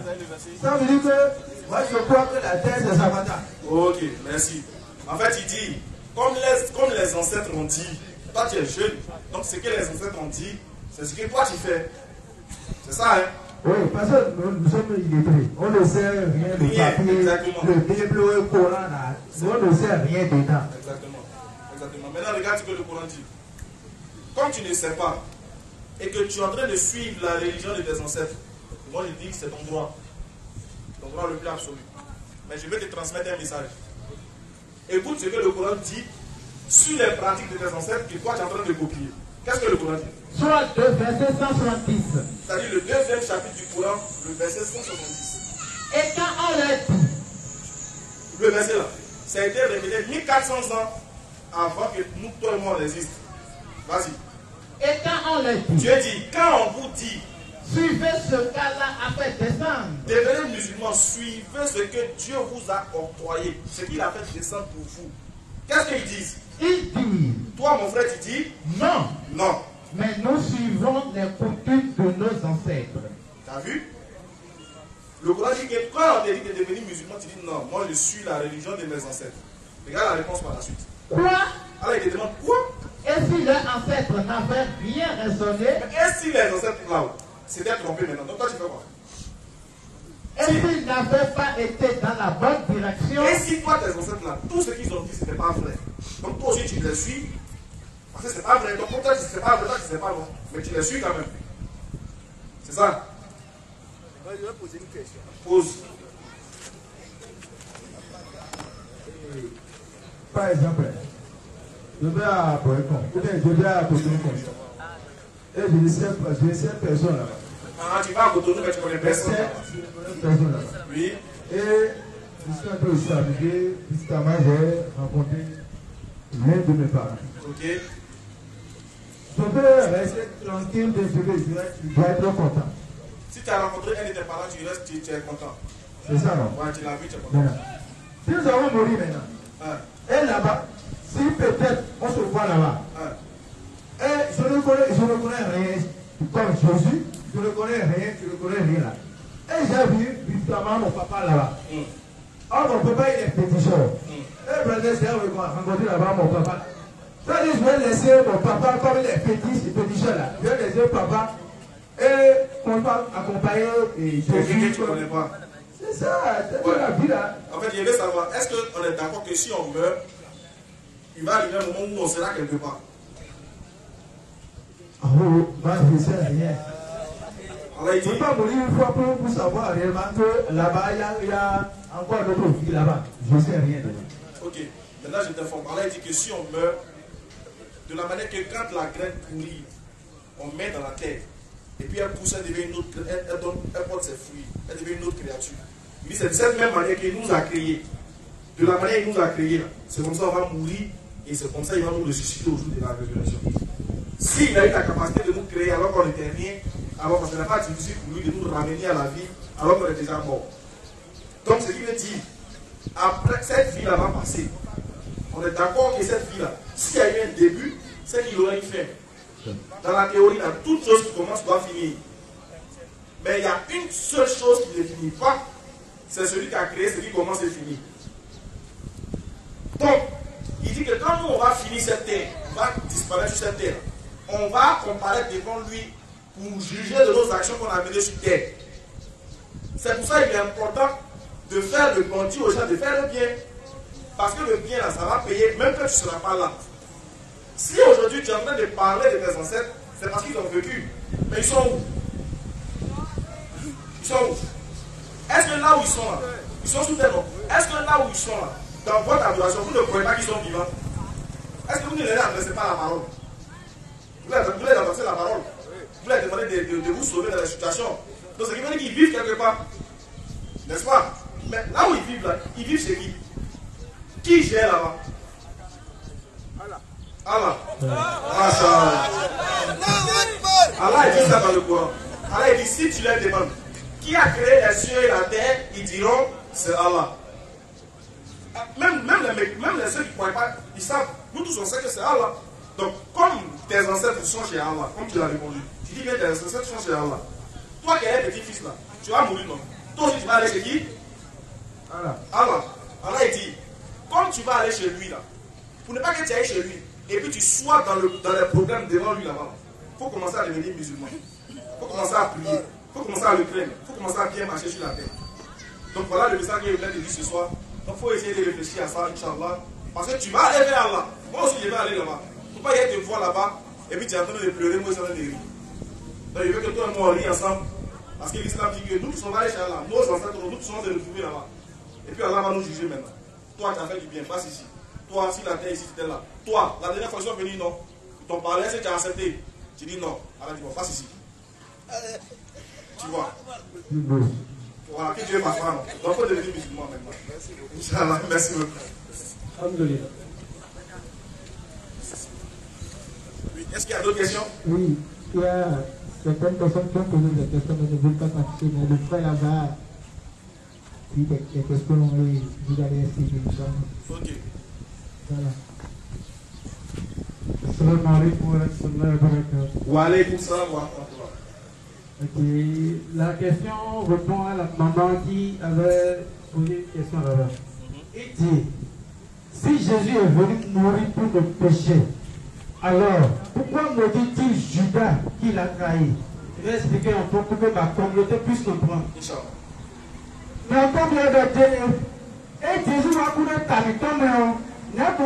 Ça veut dire que moi je crois que la terre c'est Samantha. Ok, merci. En fait, il dit, comme les ancêtres ont dit, toi tu es jeune, donc ce que les ancêtres ont dit, c'est ce que toi tu fais. C'est ça, hein? Oui, parce que nous sommes illettrés. On ne sait rien de papier, le Bible, le Coran, là. On ne sait rien dedans. Exactement. Maintenant, regarde ce que le Coran dit. Comme tu ne sais pas, et que tu es en train de suivre la religion de tes ancêtres, moi je dis que c'est ton droit le plus absolu. Mais je vais te transmettre un message. Écoute ce que le Coran dit sur les pratiques de tes ancêtres que toi tu es en train de copier. Qu'est-ce que le Coran dit? Soit 2, verset 170. C'est-à-dire le deuxième chapitre du Coran, le verset 170. Et quand on leur dit, le verset là, ça a été révélé 1400 ans avant que nous, toi et moi, on existe. Vas-y. Et quand on leur dit, Dieu dit, quand on vous dit, suivez ce cas-là après descendre. Devenez musulmans, suivez ce que Dieu vous a octroyé, ce qu'il a fait descendre pour vous. Qu'est-ce qu'ils disent? Ils disent, toi mon frère, tu dis non. Non. Mais nous suivons les coutumes de nos ancêtres. Tu as vu? Le Coran dit que quand on te dit de devenir musulman, tu dis non, moi je suis la religion de mes ancêtres. Regarde la réponse par la suite. Quoi? Alors il te demande quoi? Et si leurs ancêtres n'avaient rien raisonné? Et si les ancêtres là, c'était trompé maintenant, donc toi tu fais quoi? Et s'ils n'avaient pas été dans la bonne direction? Et si toi tes ancêtres là, tout ce qu'ils ont dit c'était pas vrai. Donc toi aussi tu les suis. Parce que c'est pas vrai. Donc pour toi c'est pas vrai, toi c'est pas bon. Mais tu les suis quand même. C'est ça? Je vais poser une question. Pose. Par exemple, je vais à Boycon, ou bien je vais à Cotonou. Et je sais personne là-bas. Ah, tu vas à Cotonou, mais tu connais personne là-bas. Oui. Et je suis un peu stabilisé, justement j'ai rencontré l'un de mes parents. Ok. Je peux rester tranquille, je dois être content. Si tu as rencontré un de tes parents, tu restes, tu es content. C'est ça, non? Ouais, tu l'as vu, tu es content. Si nous allons mourir maintenant, et là-bas, si peut-être on se voit là-bas, et je ne connais rien comme Jésus, je ne connais rien là. Et j'ai vu justement mon papa là-bas. Alors mon papa il est péticheur. Et brother, c'est rencontré là-bas mon papa. C'est-à-dire je vais laisser mon papa comme il est péticheur là. Je vais laisser papa et mon papa accompagner Jésus. Tu ne connais pas. C'est ça, c'est la vie là. En fait, je veux savoir, est-ce qu'on est d'accord que si on meurt, il va arriver un moment où on sera quelque part? Oh, moi je ne sais rien. Alors, il Je ne dit, peux pas mourir une fois pour savoir réellement que là-bas, il y a encore d'autres vies là-bas. Je ne sais rien dedans. ok, maintenant je t'informe. Alors, il dit que si on meurt, de la manière que quand la graine pourrit, on met dans la terre, et puis elle pousse, elle devient une autre, elle porte ses fruits, elle devient une autre créature. Il dit, c'est de cette même manière qu'il nous a créés. De la manière qu'il nous a créés, c'est comme ça on va mourir, et c'est comme ça il va nous ressusciter au jour de la résurrection. S'il a eu la capacité de nous créer alors qu'on n'était rien, alors parce que ce n'est pas difficile pour lui de nous ramener à la vie alors qu'on est déjà mort. Donc ce qui veut dire, après cette vie-là va passer. On est d'accord que cette vie-là, s'il y a eu un début, c'est qu'il aura une fin. Dans la théorie, là, toute chose qui commence doit finir. Mais il y a une seule chose qui ne finit pas, c'est celui qui a créé, ce qui commence et finit. Donc, il dit que quand nous on va finir cette terre, va disparaître sur cette terre. On va comparaître devant lui pour juger de nos actions qu'on a menées sur terre. C'est pour ça qu'il est important de faire le bon Dieu aux gens, de faire le bien. Parce que le bien, là, ça va payer, même quand tu ne seras pas là. Si aujourd'hui tu es en train de parler de tes ancêtres, c'est parce qu'ils ont vécu. Mais ils sont où? Ils sont où? Est-ce que là où ils sont là, ils sont sous terre? Est-ce que là où ils sont là, dans votre adoration, vous ne croyez pas qu'ils sont vivants? Est-ce que vous ne les adressez pas la parole? Vous les adressez la parole. Vous leur demandez de vous sauver dans la situation. Donc ce qui veut dire qu'ils vivent quelque part. N'est-ce pas? Mais là où ils vivent là, ils vivent chez qui? Qui gère là-bas? Allah. Allah dit ça dans le Coran. Allah dit si tu leur demandes qui a créé les cieux et la terre, ils diront c'est Allah. Même les ceux qui ne croient pas, ils savent, nous tous on sait que c'est Allah. Donc comme tes ancêtres sont chez Allah, comme tu l'as répondu, tu dis bien tes ancêtres sont chez Allah. Toi qui es petit-fils là, tu vas mourir non? Toi aussi tu vas aller chez qui? Allah. Allah il dit, comme tu vas aller chez lui là, pour ne pas que tu ailles chez lui, et puis tu sois dans les programmes devant lui là-bas, il faut commencer à devenir musulman. Il faut commencer à prier. Il faut commencer à le craindre. Il faut commencer à bien marcher sur la terre. Donc voilà le message que je voulais te dire ce soir. Donc il faut essayer de réfléchir à ça, Inch'Allah. Parce que tu vas aller vers Allah. Moi aussi je vais aller là-bas. Il ne faut pas y aller te voir là-bas, et puis tu es en train de pleurer, moi je suis en train de rire. Donc il veut que toi et moi on rie ensemble. Parce que l'islam dit que nous tous on va aller chez Allah. Nos ancêtres, nous tous on va se retrouver là-bas. Et puis Allah va nous juger maintenant. Toi tu as fait du bien, passe ici. Toi, si la terre ici, tu étais là. Toi, la dernière fois que tu es venu, non. Ton parler, c'est que tu as accepté. Tu dis non. Alors tu vas, passe ici. Tu vois. Voilà, que Dieu est ma femme. Donc, il faut devenir musulman maintenant. Inch'Allah, merci beaucoup. Alhamdulillah. Oui, est-ce qu'il y a d'autres questions? Oui, il y a certaines personnes qui ont posé des questions, mais ne veulent pas participer. Mais le frère là-bas, si des questions, oui, vous allez essayer de répondre. Ok. Voilà. Assalamu alaikum wa rahmatullahi wa barakatuh. Wa alaykum salam wa rahmatullah. Ok, la question répond à la maman qui avait posé une question là-bas. Il dit, si Jésus est venu mourir pour nos péchés, alors pourquoi maudit-il Judas qui l'a trahi? Je vais expliquer un peu pour que ma communauté puisse comprendre. Mais encore bien de Dieu, et Jésus va courir par le temps, nebo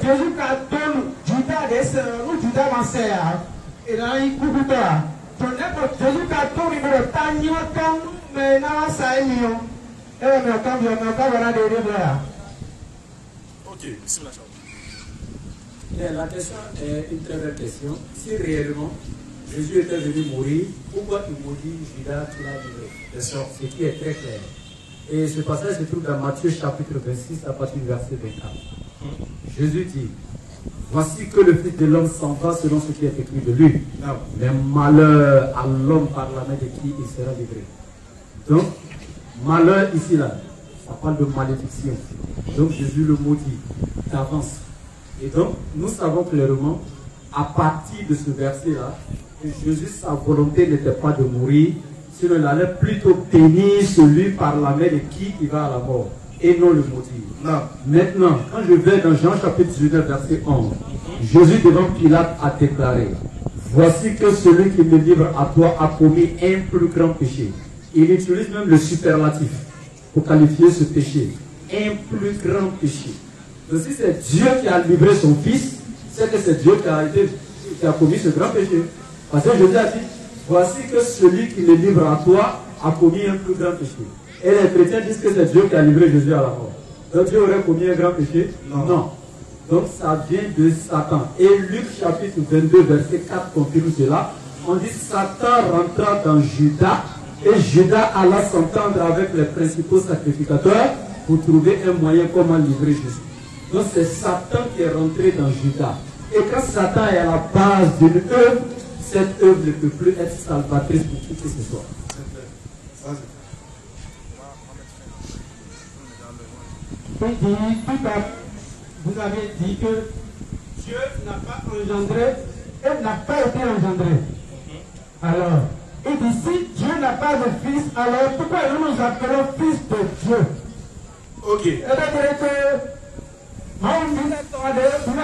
Jésus ka don Judas desse no Judas mansea e na ikubuta to nebo Jésus ka don ni tanyo kan me na saimio e me kan yo me ka vera de rebra. Ok, bismillah. La question est une très belle question. Si réellement Jésus était venu mourir, pourquoi il maudit Judas qui l'a livré? Bien sûr. Ce qui est très clair. Et ce passage se trouve dans Matthieu chapitre 26 à partir du verset 24. Jésus dit, voici que le Fils de l'homme s'en va selon ce qui est écrit de lui. Mais malheur à l'homme par la main de qui il sera livré. Donc, malheur ici là, ça parle de malédiction. Donc Jésus le maudit d'avance. Et donc, nous savons clairement, à partir de ce verset là, que Jésus, sa volonté n'était pas de mourir, sinon il allait plutôt bénir celui par la main de qui il va à la mort, et non le maudire. Non. Maintenant, quand je vais dans Jean chapitre 19, verset 11, Jésus devant Pilate a déclaré, voici que celui qui me livre à toi a commis un plus grand péché. Il utilise même le superlatif pour qualifier ce péché. Un plus grand péché. Donc si c'est Dieu qui a livré son fils, c'est que c'est Dieu qui a commis ce grand péché. Parce que Jésus a dit, voici que celui qui me livre à toi a commis un plus grand péché. Et les chrétiens disent que c'est Dieu qui a livré Jésus à la mort. Donc Dieu aurait commis un grand péché? Non. Donc ça vient de Satan. Et Luc chapitre 22 verset 4 confirme cela. On dit Satan rentra dans Judas et Judas alla s'entendre avec les principaux sacrificateurs pour trouver un moyen comment livrer Jésus. Donc c'est Satan qui est rentré dans Judas. Et quand Satan est à la base d'une œuvre, cette œuvre ne peut plus être salvatrice pour qui que ce soit. Vous avez dit que Dieu n'a pas engendré et n'a pas été engendré. Alors, il dit si Dieu n'a pas de fils, alors pourquoi nous nous appelons fils de Dieu? Ok. C'est-à-dire que vous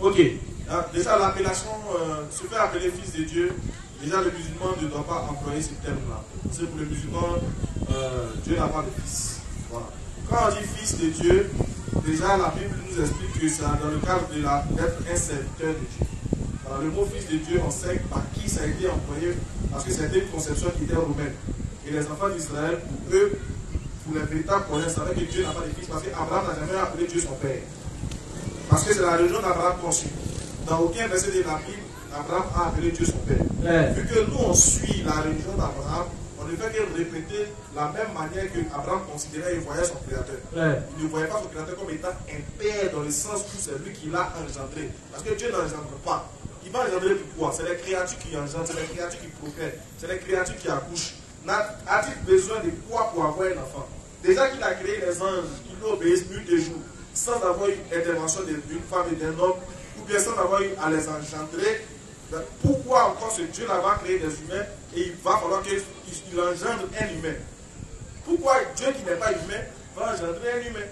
Ok. Déjà, l'appellation, se faire appeler fils de Dieu, déjà le musulman ne doit pas employer ce terme-là. C'est pour le musulman, Dieu n'a pas de fils. Voilà. Quand on dit fils de Dieu, déjà la Bible nous explique que c'est dans le cadre d'être un serviteur de Dieu. Alors, le mot fils de Dieu, on sait par qui ça a été employé, parce que c'était une conception qui était romaine. Et les enfants d'Israël, pour eux, pour les véritables croyants, savaient que Dieu n'a pas de fils, parce qu'Abraham n'a jamais appelé Dieu son père. Parce que c'est la religion d'Abraham conçue. Dans aucun verset de la Bible, Abraham a appelé Dieu son père. Vu que nous on suit la religion d'Abraham, on ne fait que répéter la même manière que Abraham considérait et voyait son créateur. Il ne voyait pas son créateur comme étant un père dans le sens où c'est lui qui l'a engendré. Parce que Dieu n'engendre pas. Il va engendrer pourquoi? C'est les créatures qui engendrent, c'est les créatures qui procrèent, c'est les créatures qui accouchent. A-t-il besoin de quoi pour avoir un enfant? Déjà qu'il a créé les anges, qui lui obéissent nuit et jour, sans avoir eu intervention d'une femme et d'un homme, ou bien sans avoir eu à les engendrer, pourquoi encore ce Dieu-là va créer des humains et il va falloir qu'il engendre un humain? Pourquoi Dieu qui n'est pas humain va engendrer un humain?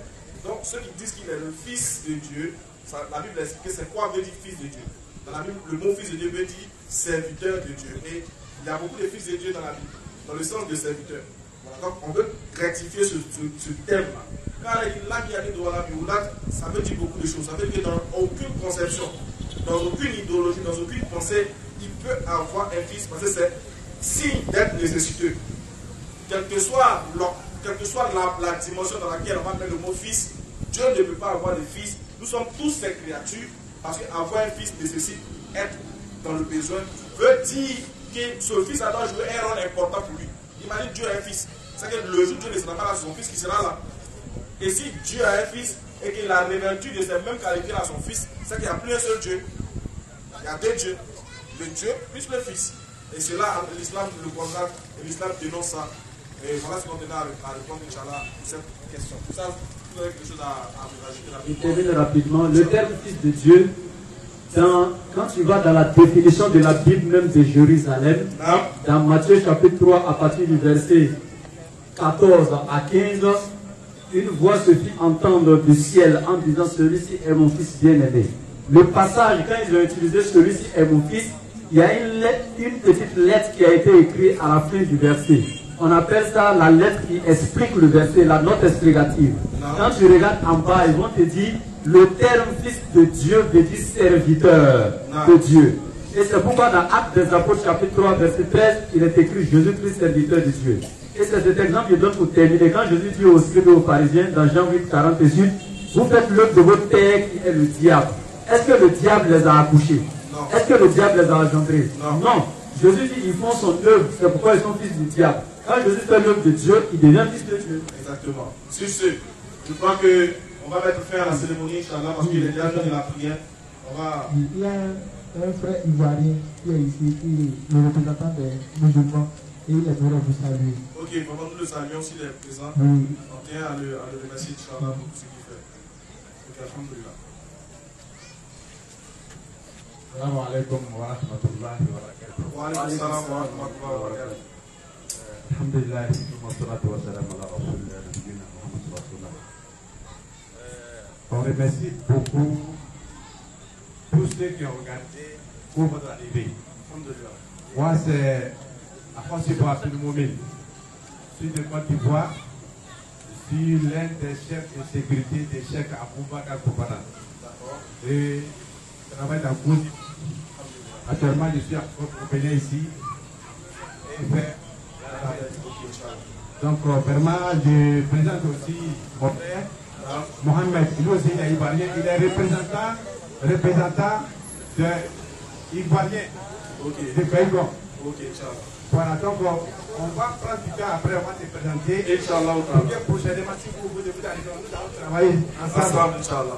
Donc ceux qui disent qu'il est le fils de Dieu, la Bible explique que c'est quoi veut dire fils de Dieu. Dans la Bible, le mot fils de Dieu veut dire serviteur de Dieu. Et il y a beaucoup de fils de Dieu dans la Bible, dans le sens de serviteur. Voilà, donc on veut rectifier ce terme-là. Quand il a dit ça veut dire beaucoup de choses. Ça veut dire que dans aucune conception, dans aucune idéologie, dans aucune pensée, il peut avoir un fils parce que c'est signe d'être nécessiteux. Quelle que soit la dimension dans laquelle on va mettre le mot fils, Dieu ne peut pas avoir de fils. Nous sommes tous ces créatures parce qu'avoir un fils nécessite être dans le besoin. Veut dire que ce fils doit jouer un rôle important pour lui. Imagine Dieu a un fils. C'est que le jour où Dieu ne sera pas là, c'est son fils qui sera là. Et si Dieu a un fils et qu'il a revêtu de ces mêmes qualités à son fils, c'est qu'il n'y a plus un seul Dieu. Il y a deux dieux. Le Dieu plus le fils. Et cela, l'islam le consacre et l'islam dénonce ça. Et voilà ce qu'on tenait à répondre, Inch'Allah, pour cette question. Tout ça, vous avez quelque chose à rajouter rapidement. Je termine rapidement. Le terme fils de Dieu, quand tu vas dans la définition de la Bible même de Jérusalem, dans Matthieu chapitre 3, à partir du verset 14 à 15, une voix se fit entendre du ciel en disant celui-ci est mon fils bien-aimé. Le passage, quand ils ont utilisé celui-ci est mon fils, il y a une petite lettre qui a été écrite à la fin du verset. On appelle ça la lettre qui explique le verset, la note explicative. Quand tu regardes en bas, ils vont te dire le terme fils de Dieu veut dire serviteur de Dieu. Et c'est pourquoi dans Actes des Apôtres chapitre 3 verset 13, il est écrit Jésus-Christ serviteur de Dieu. Et c'est cet exemple que je donne pour terminer. Quand Jésus dit aux scribes et aux pharisiens dans Jean 8, 48, vous faites l'œuvre de votre père qui est le diable. Est-ce que le diable les a accouchés? Est-ce que le diable les a engendrés? Non. Jésus dit ils font son œuvre, c'est pourquoi ils sont fils du diable. Quand Jésus fait l'œuvre de Dieu, il devient fils de Dieu. Exactement. Sur ce, je crois qu'on va mettre fin à la cérémonie, Inch'Allah, parce qu'il est déjà l'heure de la prière. Il y a un frère ivoirien qui est ici, qui est le représentant des musulmans, et il aimerait vous saluer. Ok, vraiment nous le saluons s'il est présent. Oui. On tient à le remercier, Inch'Allah, pour tout ce qu'il fait. Ok, alhamdulillah. Assalamu alaikum wa rahmatullahi wa barakatuh. Wa alaikum salam wa rahmatullahi wa barakatuh. Alhamdulillah, wa salatu wa salam ala rasulillah, nabiyina Muhammad sallallahu. On remercie beaucoup tous ceux qui ont regardé pour votre arrivée. Moi, c'est Afonso Abdelmoumin. Je suis de Côte d'Ivoire. Je suis l'un des chefs de sécurité des chefs Aboubakar Koubana. Et je travaille dans Gouzi. Actuellement, je suis accompagné ici. Donc, vraiment, je présente aussi mon père, Mohamed. Lui aussi, il est ivoirien. Il est représentant de Ivoirien, de Belgique. Voilà, donc on va prendre du temps après, on va se présenter. Inch'Allah. Prochainement, si vous voulez, nous allons travailler ensemble. Inch'Allah.